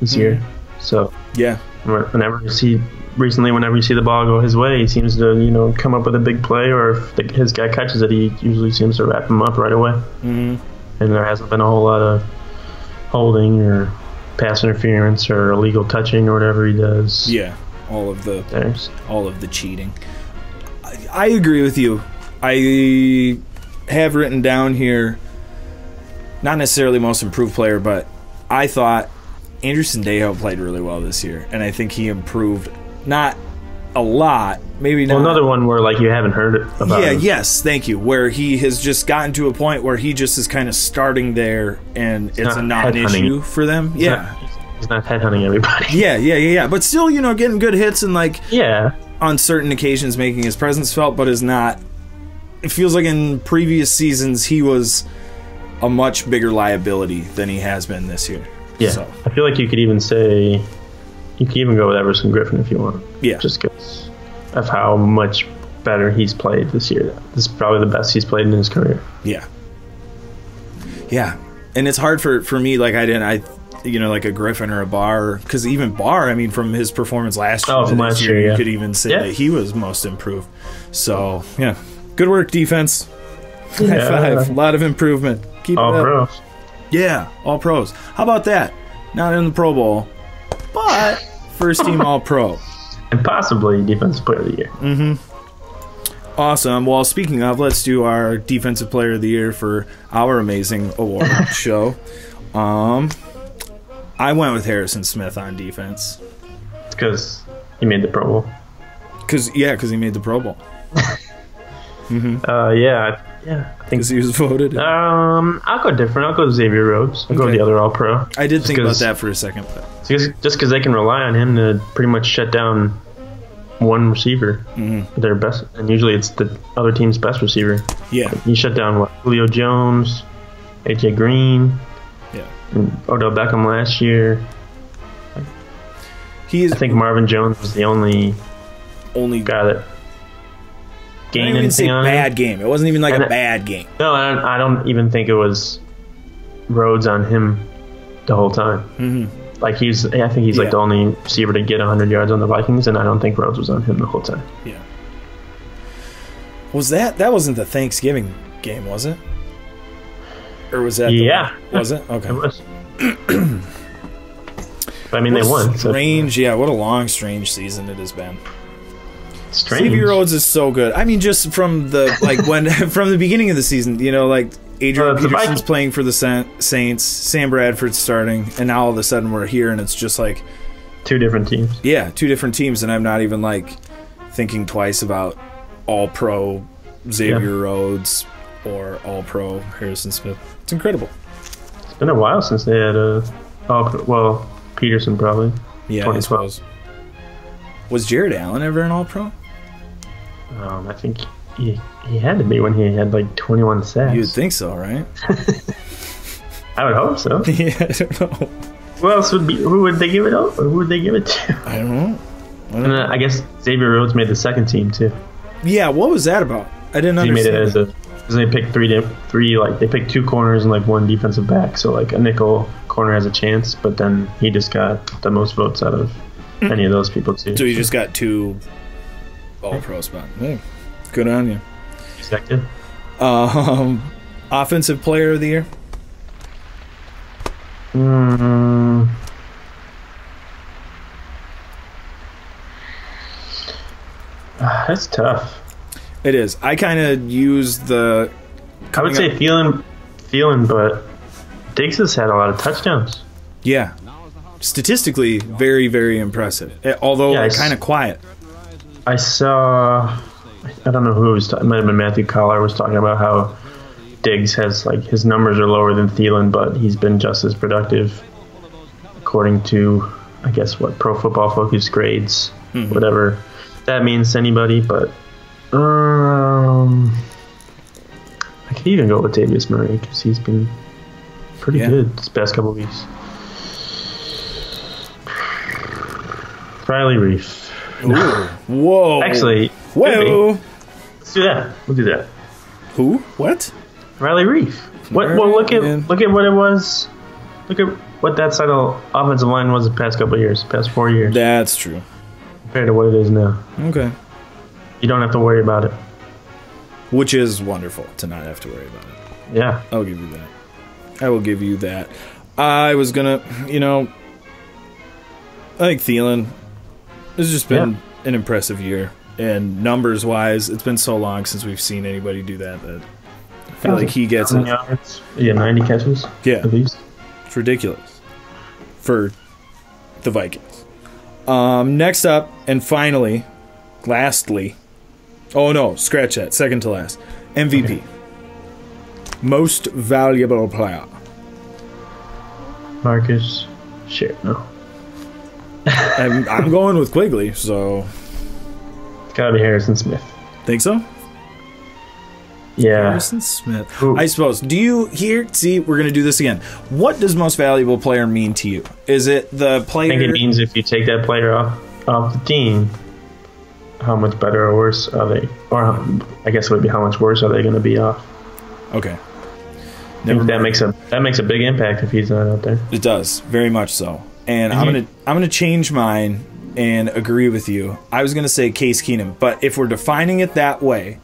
this year. So Yeah. whenever you see the ball go his way, he seems to come up with a big play, or if his guy catches it, he usually seems to wrap him up right away. Mm-hmm. And there hasn't been a whole lot of holding or pass interference or illegal touching or whatever he does. Yeah. All of the cheating. I agree with you. I have written down here, not necessarily most improved player, but I thought Andrew Sendejo played really well this year, and I think he improved not a lot, maybe not. Well, another one where you haven't heard about. Yeah, him. yes, thank you. Where he has just gotten to a point where he just is kind of starting there, and it's a non-issue for them. He's not headhunting everybody. Yeah. But still, getting good hits and Yeah. on certain occasions making his presence felt, but is not. It feels like in previous seasons he was a much bigger liability than he has been this year. Yeah. So. I feel like you could even go with Everson Griffin if you want. Yeah. Just because of how much better he's played this year. This is probably the best he's played in his career. Yeah. Yeah. And it's hard for me, like a Griffin or a Barr, because even Barr, from his performance last year, from last year, you could even say that he was most improved. So, yeah. Good work, defense. High five. A lot of improvement. Keep all it up. pros. Yeah, all pros. How about that? Not in the Pro Bowl, but first team All Pro. And possibly Defensive Player of the Year. Mm-hmm. Awesome. Well, speaking of, let's do our Defensive Player of the Year for our amazing award show. I went with Harrison Smith on defense. It's because he made the Pro Bowl. Because he made the Pro Bowl. Mm-hmm. I think because he was voted. I'll go different. I'll go Xavier Rhodes. I'll go the other All Pro. I did think about that for a second, but just because they can rely on him to pretty much shut down one receiver, their best, and usually it's the other team's best receiver. Yeah, he shut down Julio Jones, AJ Green, and Odell Beckham last year. I think Marvin Jones was the only guy that. I didn't even say bad game. It wasn't even a bad game. No, I don't even think it was Rhodes on him the whole time. Mm-hmm. I think he's the only receiver to get 100 yards on the Vikings, and I don't think Rhodes was on him the whole time. Yeah. Was that wasn't the Thanksgiving game, was it? Or was that? Was it? Okay. It was. But they won. Strange, what a long, strange season it has been. Strange. Xavier Rhodes is so good. Just from the from the beginning of the season, Adrian Peterson's playing for the Saints, Sam Bradford's starting, and now all of a sudden we're here, and it's just two different teams. Yeah, two different teams, and I'm not even thinking twice about All Pro Xavier Rhodes or All Pro Harrison Smith. It's incredible. It's been a while since they had Peterson probably. Yeah, I suppose. Was Jared Allen ever an All Pro? I think he had to be when he had 21 sacks. You'd think so, right? I would hope so. Yeah, I don't know. Who else would be? Who would they give it up? Who would they give it to? I don't know. I guess Xavier Rhodes made the second team too. Yeah, what was that about? I didn't understand. He made it because they picked they picked two corners and one defensive back, so a nickel corner has a chance, but then he just got the most votes out of any of those people too. So you just got two All-Pro spots. Hey, good on you. Exactly. Offensive Player of the Year? That's tough. It is. I kind of use the... I would say Thielen, but Diggs has had a lot of touchdowns. Yeah. Statistically, very, very impressive. Although kind of quiet. I saw... I don't know who was talking. It might have been Matthew Collar was talking about how Diggs has his numbers are lower than Thielen, but he's been just as productive according to I guess what Pro Football Focus grades, whatever that means to anybody. But I even go with Latavius Murray because he's been pretty good this past couple of weeks. Riley Reef. Ooh. Whoa. Actually, whoa. Let's do that. We'll do that. Who? What? Riley Reef. Well, look at what it was. Look at what that side of offensive line was the past couple of years, past 4 years. That's true. Compared to what it is now. Okay. You don't have to worry about it. Which is wonderful to not have to worry about it. Yeah. I'll give you that. I will give you that. I was gonna, I think Thielen has just been an impressive year. And numbers-wise, it's been so long since we've seen anybody do that I feel like he gets it. Yards. Yeah, 90 catches. Yeah. At least. It's ridiculous for the Vikings. Next up, and finally, lastly, oh no, scratch that, second to last, MVP. Okay. Most valuable player. Marcus. Shit, no. I'm going with Quigley, so. It's gotta be Harrison Smith. Think so? Yeah. Harrison Smith. Ooh. I suppose. Do you here? See, we're going to do this again. What does most valuable player mean to you? Is it the player? I think it means if you take that player off the team, how much better or worse are they? Or I guess it would be how much worse are they going to be off? Okay. I think that makes a big impact if he's not out there. It does, very much so. And I'm gonna change mine and agree with you. I was gonna say Case Keenum, but if we're defining it that way,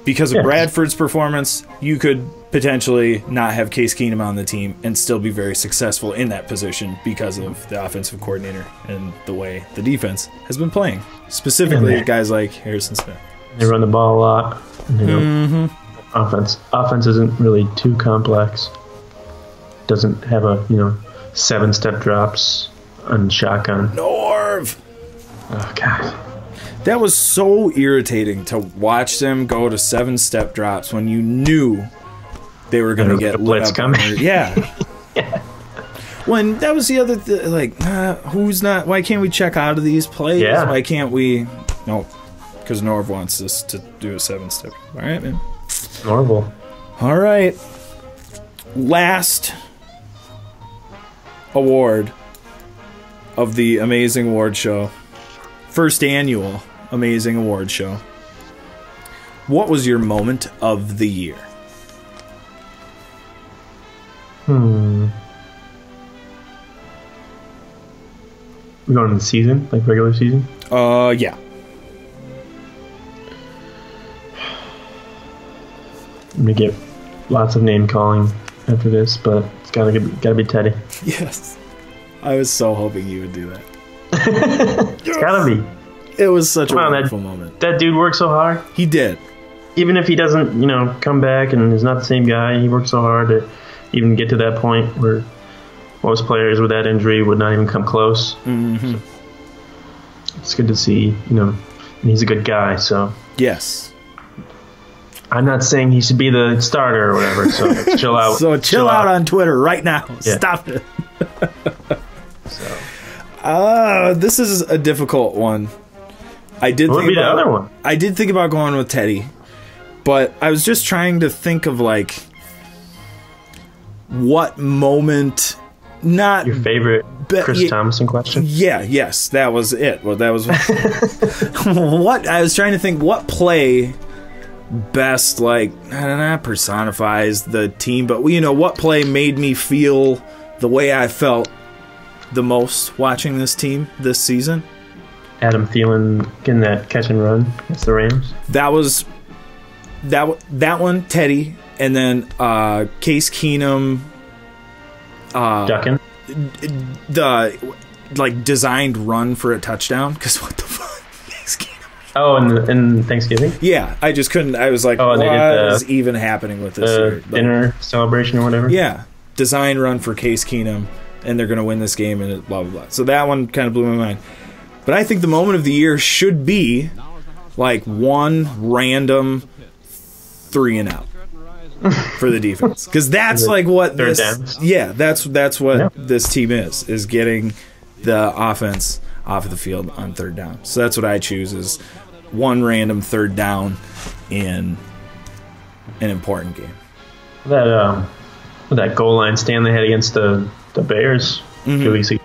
because of Bradford's performance, you could potentially not have Case Keenum on the team and still be very successful in that position because of the offensive coordinator and the way the defense has been playing. Specifically, guys like Harrison Smith. They run the ball a lot. And, Offense isn't really too complex. Doesn't have a 7-step drops on shotgun. Norv! Oh god. That was so irritating to watch them go to 7-step drops when you knew they were going to get lit up. Yeah. When that was the other who's not? Why can't we check out of these plays? Yeah. Why can't we? No, because Norv wants us to do a 7-step. All right, man. Norval. All right. Last award of the Amazing Award Show. First annual Amazing Award Show. What was your moment of the year? We're going to the season, like regular season? Yeah. I'm gonna get lots of name calling after this, but it's gotta be Teddy. Yes. I was so hoping you would do that. It's gotta be. It was such a wonderful moment. That dude worked so hard. He did. Even if he doesn't, come back and is not the same guy, he worked so hard to even get to that point where most players with that injury would not even come close. Mm-hmm. So it's good to see, and he's a good guy, so. Yes. I'm not saying he should be the starter or whatever, so chill out. So chill out on Twitter right now. Yeah. Stop it. This is a difficult one. I did think about the other one. I did think about going with Teddy, but I was just trying to think of what moment. Not your favorite Chris Thomason question. Yeah, yes, that was it. Well, that was what I was trying to think. What play best personifies the team, but what play made me feel the way I felt the most watching this team this season? Adam Thielen getting that catch and run against the Rams. That was that one, Teddy, and then Case Keenum ducking the designed run for a touchdown, because what the fuck. Oh, and Thanksgiving? Yeah, I just couldn't. I was like, what is even happening with this here? Dinner celebration or whatever? Yeah, design run for Case Keenum, and they're going to win this game, and blah, blah, blah. So that one kind of blew my mind. But I think the moment of the year should be one random 3-and-out for the defense. Because that's what this... Downs? Yeah, that's what this team is getting the offense off of the field on third down. So that's what I choose, is one random third down in an important game. That goal line stand they had against the Bears 2 weeks ago.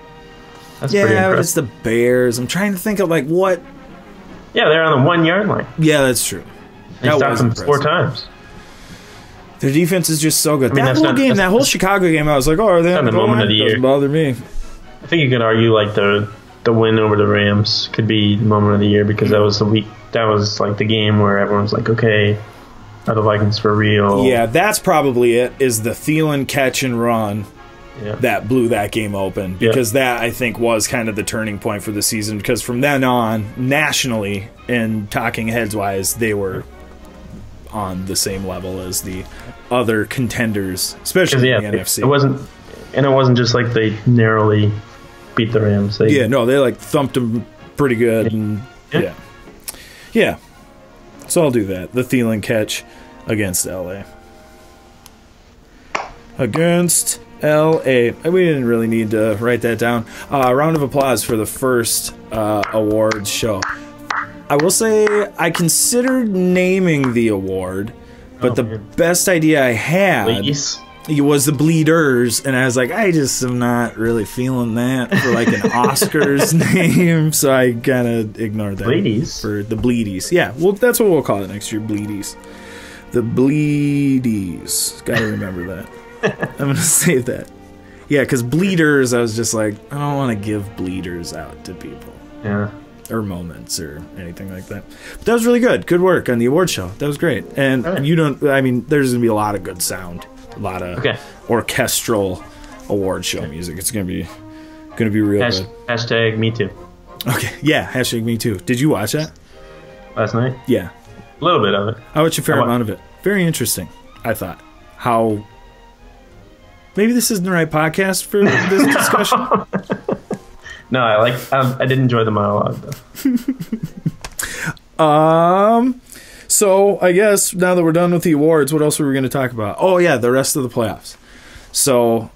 That's pretty Yeah, but impressive. it's the Bears. I'm trying to think of like what. Yeah, they're on the 1 yard line. Yeah, that's true. They That stopped was them impressive. 4 times. Their defense is just so good. I mean, that that's whole not- game, that's- that whole Chicago game, I was like, oh, are they on not the the goal moment line? of the year. Doesn't bother me. I think you could argue like the win over the Rams could be the moment of the year because that was the week. That was like the game where everyone's like, okay, are the Vikings for real? Yeah, that's probably it, is the Thielen catch and run Yeah. that blew that game open. Because that, I think, was kind of the turning point for the season. Because from then on, nationally and talking heads-wise, they were on the same level as the other contenders, especially in the NFC. It wasn't just like they narrowly beat the Rams. They, Yeah, no, they like thumped them pretty good. And yeah. So I'll do that. The Thielen catch against LA. Against LA. We didn't really need to write that down. Round of applause for the first awards show. I will say I considered naming the award, but the best idea I had Ladies. was the Bleeders, and I was like, I just am not really feeling that for like an Oscars name, so I kind of ignored that. Bleedies? For the Bleedies. Yeah, well, that's what we'll call it next year, Bleedies. The Bleedies. Gotta remember that. I'm gonna save that. Yeah, because Bleeders, I was just like, I don't want to give Bleeders out to people. Yeah. Or moments or anything like that. But that was really good. Good work on the award show. That was great. And Right. there's going to be a lot of good sound. A lot of orchestral award show music. It's going to be real good. Hashtag me too. Okay. Yeah. Hashtag me too. Did you watch that? Last night? Yeah. A little bit of it. I watched a fair amount of it. Very interesting, I thought. How... Maybe this isn't the right podcast for this discussion. No, I did enjoy the monologue though. So I guess now that we're done with the awards, what else were we going to talk about? Oh yeah, the rest of the playoffs. So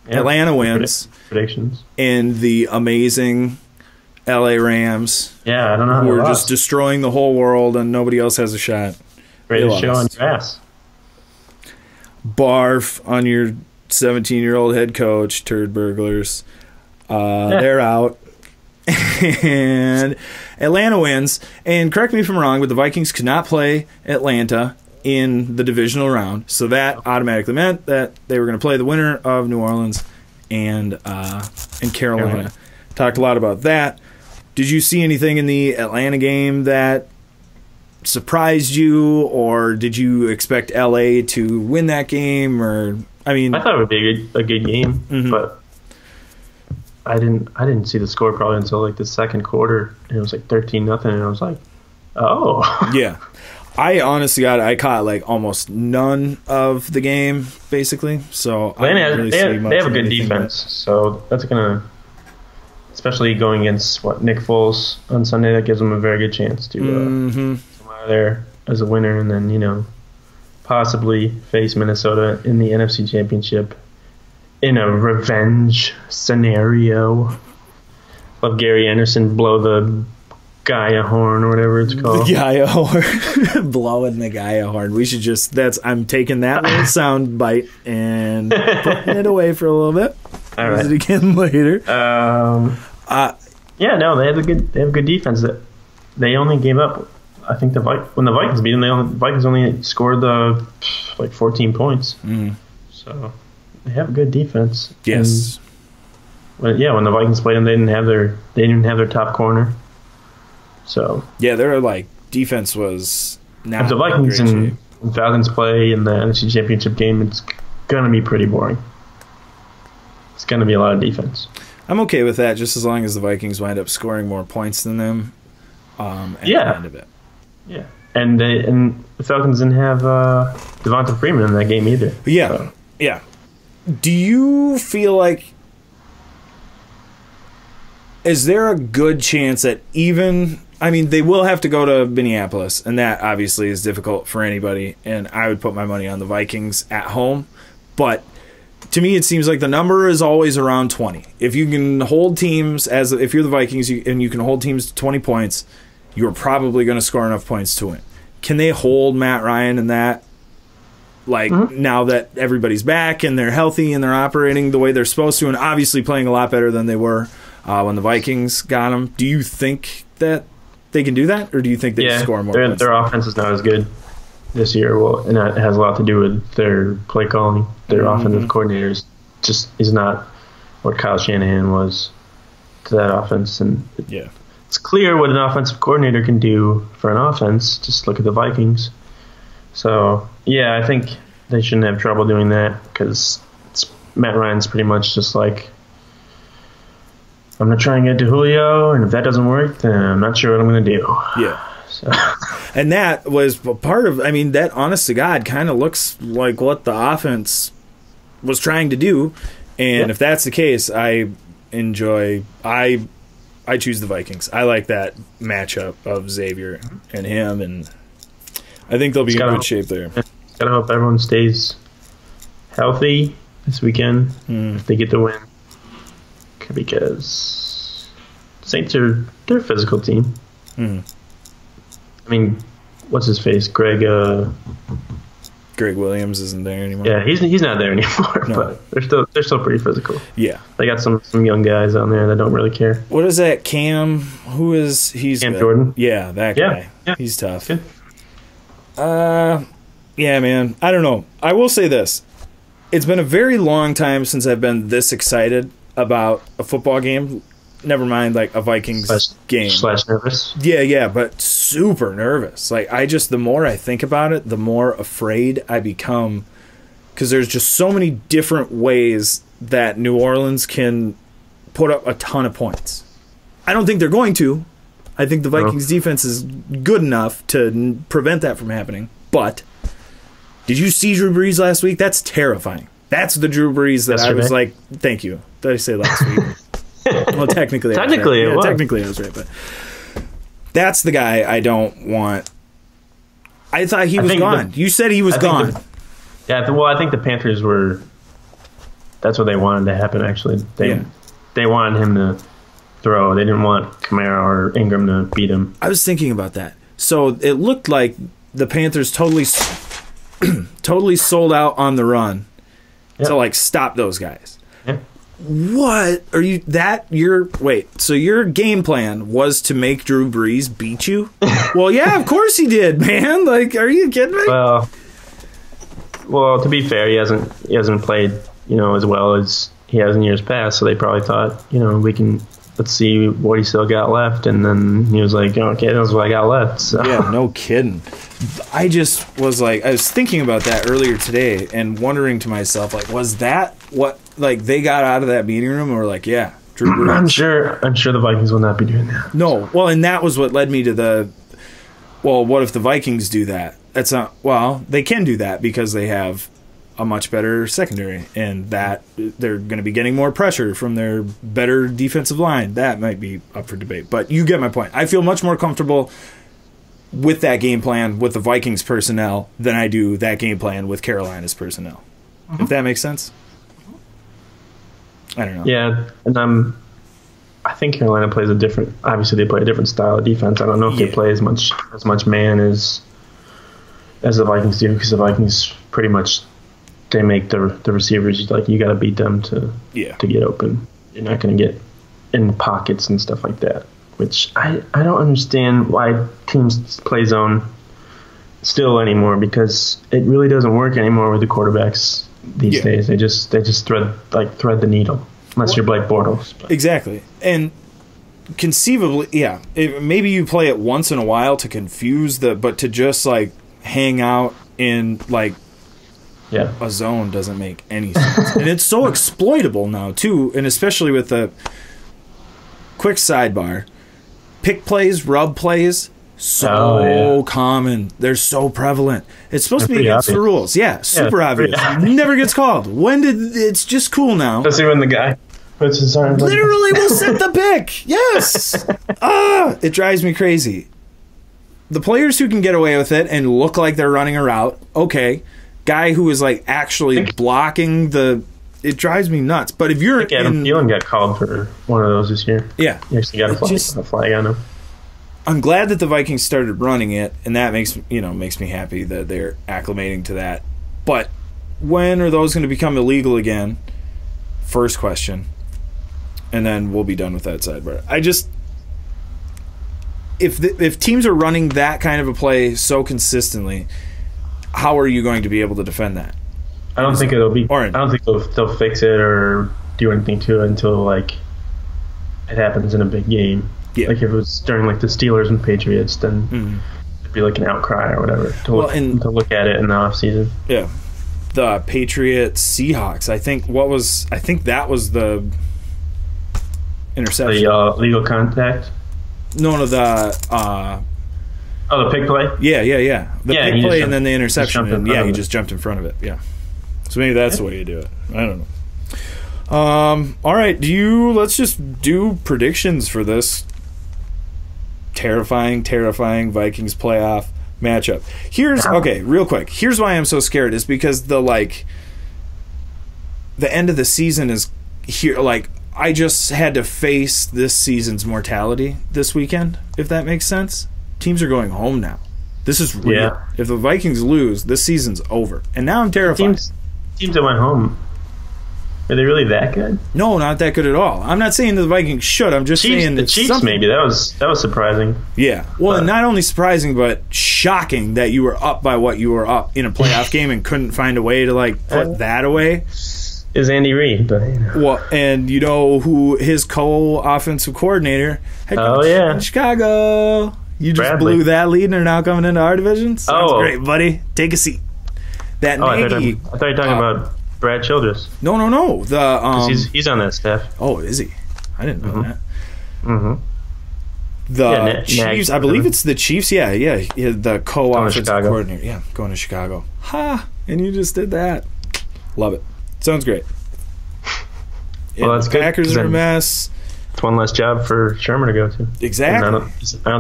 Atlanta wins predictions in the amazing LA Rams. Yeah, I don't know how who they are lost. just destroying the whole world and nobody else has a shot. Greatest They show on lost. grass. Barf on your 17-year-old head coach, turd burglars. They're out. And Atlanta wins. And correct me if I'm wrong, but the Vikings could not play Atlanta in the divisional round. So that automatically meant that they were going to play the winner of New Orleans and Carolina. Talked a lot about that. Did you see anything in the Atlanta game that surprised you, or did you expect LA to win that game? Or I thought it would be a good game, but I didn't see the score probably until like the second quarter, and it was like 13-0, and I was like, oh. Yeah. I honestly caught like almost none of the game, basically. So I didn't really see much they have a of good anything, defense, so that's gonna, especially going against Nick Foles on Sunday, that gives them a very good chance to come out of there as a winner, and then possibly face Minnesota in the NFC Championship in a revenge scenario. Love Gary Anderson blow the Gaia horn or whatever it's called. The Gaia horn. Blowing the Gaia horn. We should I'm taking that little sound bite and putting it away for a little bit. All Use right. it again later. They have a good defense. That they only gave up. I think when the Vikings beat them, the Vikings only scored 14 points. So they have a good defense. Yes. But when the Vikings played them, they didn't have their top corner. So yeah, their defense was not if the Vikings in great and shape. Falcons play in the NFC Championship game, it's gonna be pretty boring. It's gonna be a lot of defense. I'm okay with that, just as long as the Vikings wind up scoring more points than them. At the end of it. Yeah, and the Falcons didn't have Devonta Freeman in that game either. Yeah, So. yeah. Do you feel like, is there a good chance that they will have to go to Minneapolis, and that obviously is difficult for anybody, and I would put my money on the Vikings at home, but to me it seems like the number is always around 20. If you can hold teams, if you're the Vikings and you can hold teams to 20 points, you're probably going to score enough points to win. Can they hold Matt Ryan in that Like, now that everybody's back and they're healthy and they're operating the way they're supposed to, and obviously playing a lot better than they were when the Vikings got them. Do you think that they can do that, or do you think they score more points? Their offense is not as good this year. Well, and that has a lot to do with their play calling. Their offensive coordinators just is not what Kyle Shanahan was to that offense. And it's clear what an offensive coordinator can do for an offense. Just look at the Vikings. So, I think they shouldn't have trouble doing that because Matt Ryan's pretty much just like, I'm going to try and get to Julio, and if that doesn't work, then I'm not sure what I'm going to do. Yeah. So. And that was part of, that honest to God kind of looks like what the offense was trying to do. And if that's the case, I choose the Vikings. I like that matchup of Xavier and him, and I think they'll be in good shape there. Gotta hope everyone stays healthy this weekend if they get the win. Because Saints they're a physical team. What's his face? Greg Williams isn't there anymore. Yeah, he's not there anymore. No. But they're still pretty physical. Yeah, they got some young guys on there that don't really care. What is that? Cam? He's Cam Jordan. Yeah, that guy. Yeah. He's tough. Good. Yeah, man. I don't know. I will say this: it's been a very long time since I've been this excited about a football game. Never mind, like a Vikings game. / nervous. Yeah, but super nervous. Like, the more I think about it, the more afraid I become, because there's just so many different ways that New Orleans can put up a ton of points. I don't think they're going to. I think the Vikings defense is good enough to prevent that from happening. But did you see Drew Brees last week? That's terrifying. That's the Drew Brees that I was like, thank you. Did I say last week? Well, technically I was right, but that's the guy I don't want. I thought he was gone. You said he was gone. I think the Panthers were. That's what they wanted to happen. Actually, they wanted him to throw. They didn't want Kamara or Ingram to beat him. I was thinking about that. So it looked like the Panthers totally sold out on the run to like stop those guys. Yeah. What are you? So your game plan was to make Drew Brees beat you? Well, yeah, of course he did, man. Like, are you kidding me? Well, to be fair, he hasn't played, as well as he has in years past. So they probably thought, let's see what he still got left. And then he was like, okay, that's what I got left. So. Yeah, no kidding. I just was like, I was thinking about that earlier today and wondering to myself, like, was that what, like, they got out of that meeting room, or like, yeah, Drew Brees? I'm sure the Vikings will not be doing that. No, well, and that was what led me to what if the Vikings do that? That's not, they can do that because they have a much better secondary, and that they're going to be getting more pressure from their better defensive line. That might be up for debate, but you get my point. I feel much more comfortable with that game plan with the Vikings personnel than I do that game plan with Carolina's personnel. If that makes sense. I don't know. Yeah, and I think Carolina plays obviously they play a different style of defense. I don't know if they play as much man as the Vikings do, because the Vikings pretty much, they make the receivers, like, you got to beat them to get open. You're not going to get in pockets and stuff like that, which I don't understand why teams play zone still anymore, because it really doesn't work anymore with the quarterbacks these days. They just thread the needle, unless you're Blake Bortles. Exactly. And conceivably, maybe you play it once in a while to confuse but to just like hang out in like a zone doesn't make any sense. And it's so exploitable now too, and especially with the quick sidebar, pick plays, rub plays, common. They're so prevalent. It's supposed to be against the rules. Yeah, super obvious. Never gets called. It's just cool now. Especially when the guy puts his arm. Literally will set the pick. Yes. It drives me crazy. The players who can get away with it and look like they're running a route, okay. Guy who is like actually blocking it drives me nuts. But if you're Adam Thielen got called for one of those this year. Yeah. He actually got a flag on him. I'm glad that the Vikings started running it, and that makes me happy that they're acclimating to that But when are those going to become illegal again? First question. And then we'll be done with that sidebar. If teams are running that kind of a play so consistently, how are you going to be able to defend that? I don't think they'll fix it or do anything to it until like it happens in a big game. Yeah. Like if it was during like the Steelers and Patriots, then it'd be like an outcry or whatever to look at it in the off season. Yeah. The Patriots Seahawks. I think that was the interception. The legal contact. No, the pick play. Yeah. The pick play and then the interception. He just jumped in front of it. Yeah. So maybe that's the way you do it. I don't know. All right. Let's just do predictions for this terrifying Vikings playoff matchup. Real quick. Here's why I'm so scared is because the end of the season is here. Like, I just had to face this season's mortality this weekend, if that makes sense. Teams are going home now. This is real. Yeah. If the Vikings lose, this season's over. And now I'm terrified. Teams that went home, are they really that good? No, not that good at all. I'm not saying the Vikings should. I'm just saying the Chiefs. Maybe that was surprising. Yeah. Well, not only surprising, but shocking that you were up by what you were up in a playoff game and couldn't find a way to put that away. Is Andy Reid, but well, and you know who his co-offensive coordinator? In Chicago. You just blew that lead and are now coming into our division. Sounds great, buddy. Take a seat. That Nagy. I thought you were talking about Brad Childress. No. He's on that staff. Oh, is he? I didn't know that. Mm-hmm. The Chiefs. I believe it's the Chiefs. Yeah. The co-offensive coordinator. Yeah, going to Chicago. Ha! And you just did that. Love it. Sounds great. Well, that's good. Packers are a mess. It's one less job for Sherman to go to. Exactly. I don't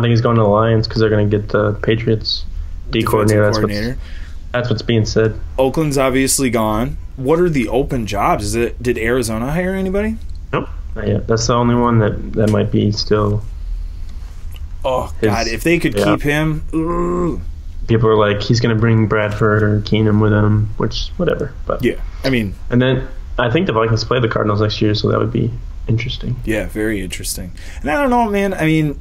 think he's going to the Lions because they're going to get the Patriots D coordinator. That's what's being said. Oakland's obviously gone. What are the open jobs? Did Arizona hire anybody? Nope, not yet. That's the only one that might be still. Oh God! If they could keep him. Ugh. People are like, he's going to bring Bradford or Keenum with him, which, whatever. But yeah, I mean... And then, I think the Vikings play the Cardinals next year, so that would be interesting. Yeah, very interesting. And I don't know, man, I mean,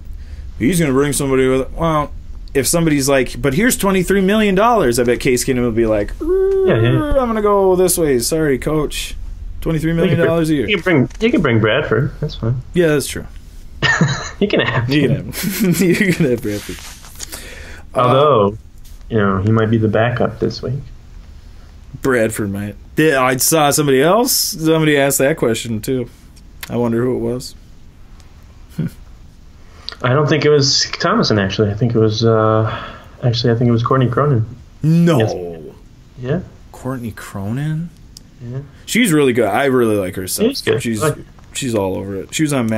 he's going to bring somebody with... Well, if somebody's like, but here's $23 million, I bet Case Keenum will be like, I'm going to go this way. Sorry, coach. $23 million a year. You can bring Bradford. That's fine. Yeah, that's true. You can have him. You can have Bradford. Although... he might be the backup this week. Bradford might. Yeah, I saw somebody else. Somebody asked that question too. I wonder who it was. I don't think it was Thomason. Actually, I think it was. Courtney Cronin. No. Yes. Yeah. Courtney Cronin. Yeah. She's really good. I really like her stuff. She's good. She's all over it. She was on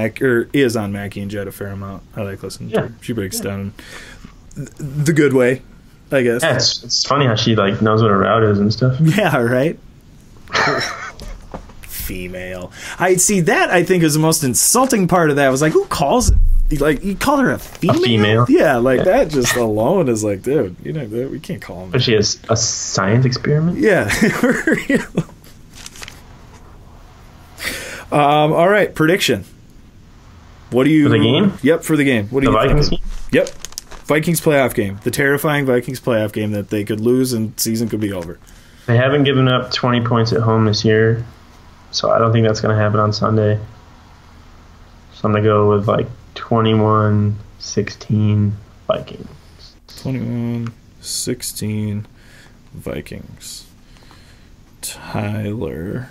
is on Mackie and Jet a fair amount. I like listening to her. She breaks down the good way. I guess. Yeah, it's funny how she knows what a route is and stuff. Yeah, right. Female. I see that. I think is the most insulting part of that. I was like, who calls it? You call her a female? A female? Yeah, that just alone is like, dude, we can't call him. But she has a science experiment. Yeah. All right, prediction. What do you for the game? Yep, for the game. What do you think? Vikings game? Yep. Vikings playoff game. The terrifying Vikings playoff game that they could lose and season could be over. They haven't given up 20 points at home this year, so I don't think that's going to happen on Sunday. So I'm going to go with 21-16 Vikings. 21-16 Vikings. Tyler.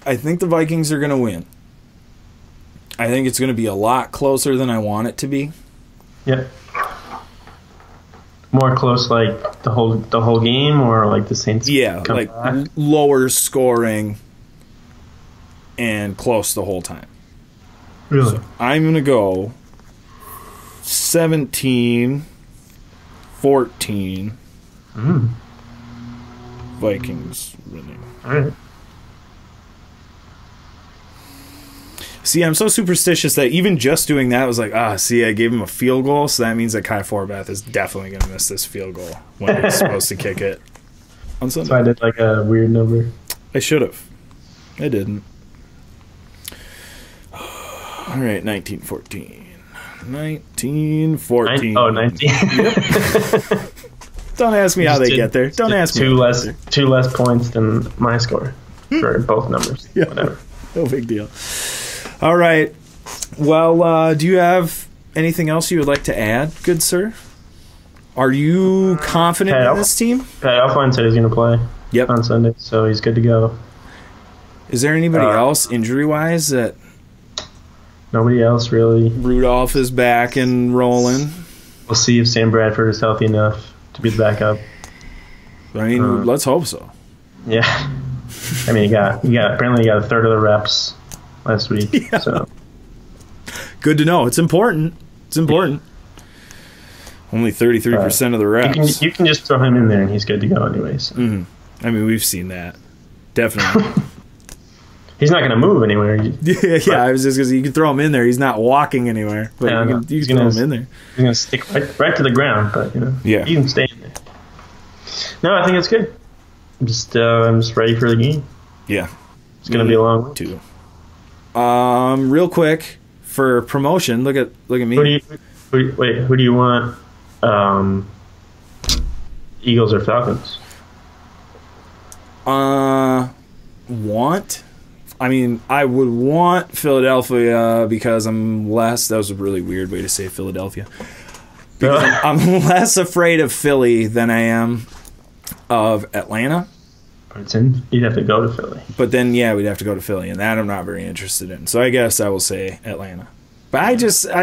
I think the Vikings are going to win. I think it's going to be a lot closer than I want it to be. Yeah. More close, the whole game, or the Saints. Yeah, back? Lower scoring and close the whole time. Really? So I'm going to go 17-14 Vikings winning. All right. See, I'm so superstitious that even just doing that was like, see, I gave him a field goal, so that means that Kai Forbath is definitely going to miss this field goal when he's supposed to kick it on Sunday. So I did like a weird number. I should have. I didn't. All right, 1914. 1914. 19. Yep. Don't ask me how they get there. Don't ask me. Two less points than my score for both numbers. Yeah. Whatever. No big deal. All right. Well, do you have anything else you would like to add, good sir? Are you confident in this team? Pat Elfline said he's going to play on Sunday, so he's good to go. Is there anybody else injury-wise that... Nobody else, really. Rudolph is back and rolling. We'll see if Sam Bradford is healthy enough to be the backup. I mean, let's hope so. Yeah. I mean, apparently he got a third of the reps last week. Yeah. So good to know. It's important. It's important. Only 33% of the reps. You can just throw him in there and he's good to go anyways. Mm-hmm. I mean, we've seen that. Definitely. He's not going to move anywhere. Yeah. I was just because you can throw him in there. He's not walking anywhere, but you can throw him in there. He's going to stick right to the ground, but you can stay in there. No, I think it's good. I'm just ready for the game. Yeah, it's going to be a long one too. Real quick for promotion. Look at me. Who do you want? Eagles or Falcons? Want? I mean, I would want Philadelphia because I'm less... That was a really weird way to say Philadelphia. Because I'm less afraid of Philly than I am of Atlanta. You'd have to go to Philly. But then, we'd have to go to Philly, and that I'm not very interested in. So I guess I will say Atlanta. But I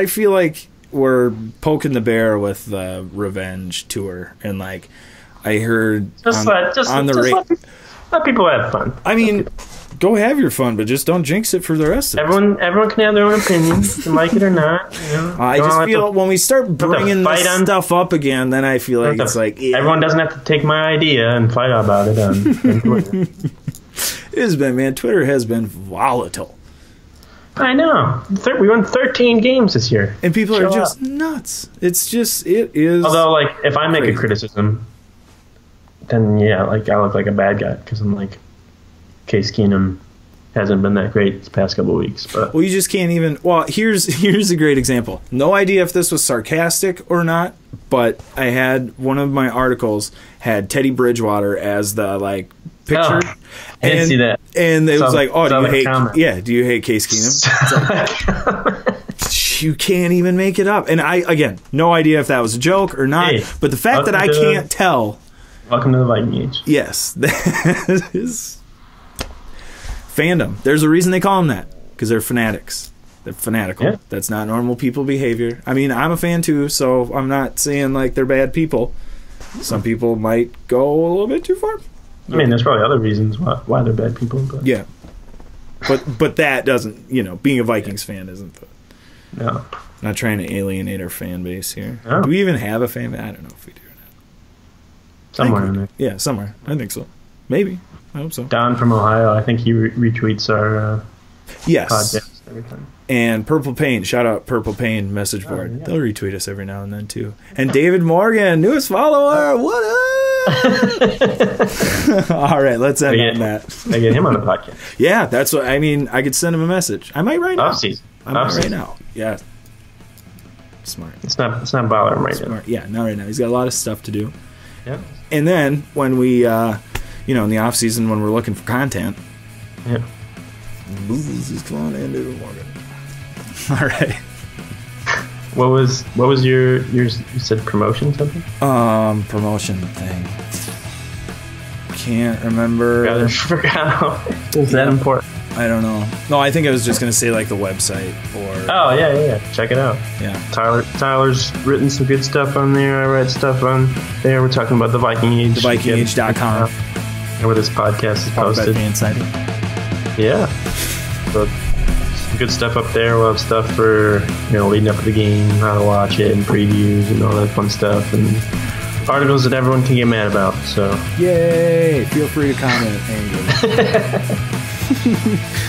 feel like we're poking the bear with the revenge tour. And, like, I heard let people have fun. I mean... Go have your fun, but just don't jinx it for the rest of us. Everyone can have their own opinion, like it or not. I just feel when we start bringing this stuff up again, then I feel like it's like... Yeah. Everyone doesn't have to take my idea and fight about it on Twitter. It has been, man. Twitter has been volatile. I know. We won 13 games this year. And people are just nuts. It is... Although, like, if I make a criticism, then, I look like a bad guy, because I'm like... Case Keenum hasn't been that great this past couple of weeks. But. Well, you just can't even... Well, here's a great example. No idea if this was sarcastic or not, but I had... One of my articles had Teddy Bridgewater as the, like, picture. Oh, I didn't see that. And it was like, do you hate Case Keenum? Like, you can't even make it up. And again, no idea if that was a joke or not, but the fact that I can't tell... Welcome to the Viking Age. Yes. That is... Fandom. There's a reason they call them that. Because they're fanatics. They're fanatical. Yeah. That's not normal people behavior. I mean, I'm a fan too, so I'm not saying like they're bad people. Some people might go a little bit too far. I mean, there's probably other reasons why they're bad people. But. Yeah. But that doesn't, being a Vikings fan isn't No. Not trying to alienate our fan base here. No. Do we even have a fan base? I don't know if we do or not. Somewhere in there. Yeah, somewhere. I think so. Maybe. I hope so. Don from Ohio, I think he retweets our podcast every time. And Purple Pain, shout out Purple Pain message board. Yeah. They'll retweet us every now and then too. And David Morgan, newest follower. What up? All right, let's end on that. I get him on the podcast. Yeah, that's what I mean. I could send him a message. I might right now. Off-season. I might right now. Yeah. Smart. It's not bothering him right now. Yeah, not right now. He's got a lot of stuff to do. Yeah. And then when we in the off season when we're looking for content. Yeah. Booze is calling in David Morgan. All right. What was your you said promotion something? Promotion thing. Can't remember. Forgot. Is that important? I don't know. No, I think I was just gonna say like the website or. Oh yeah. Check it out. Yeah. Tyler's written some good stuff on there. I read stuff on there. We're talking about the Viking Age. TheVikingAge.com. Where this podcast is posted. Yeah. So some good stuff up there. We'll have stuff for leading up to the game, how to watch it, and previews and all that fun stuff, and articles that everyone can get mad about. So yay! Feel free to comment.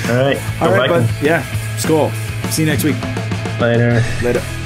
All right. All right, bud. Yeah. Skol. See you next week. Later. Later.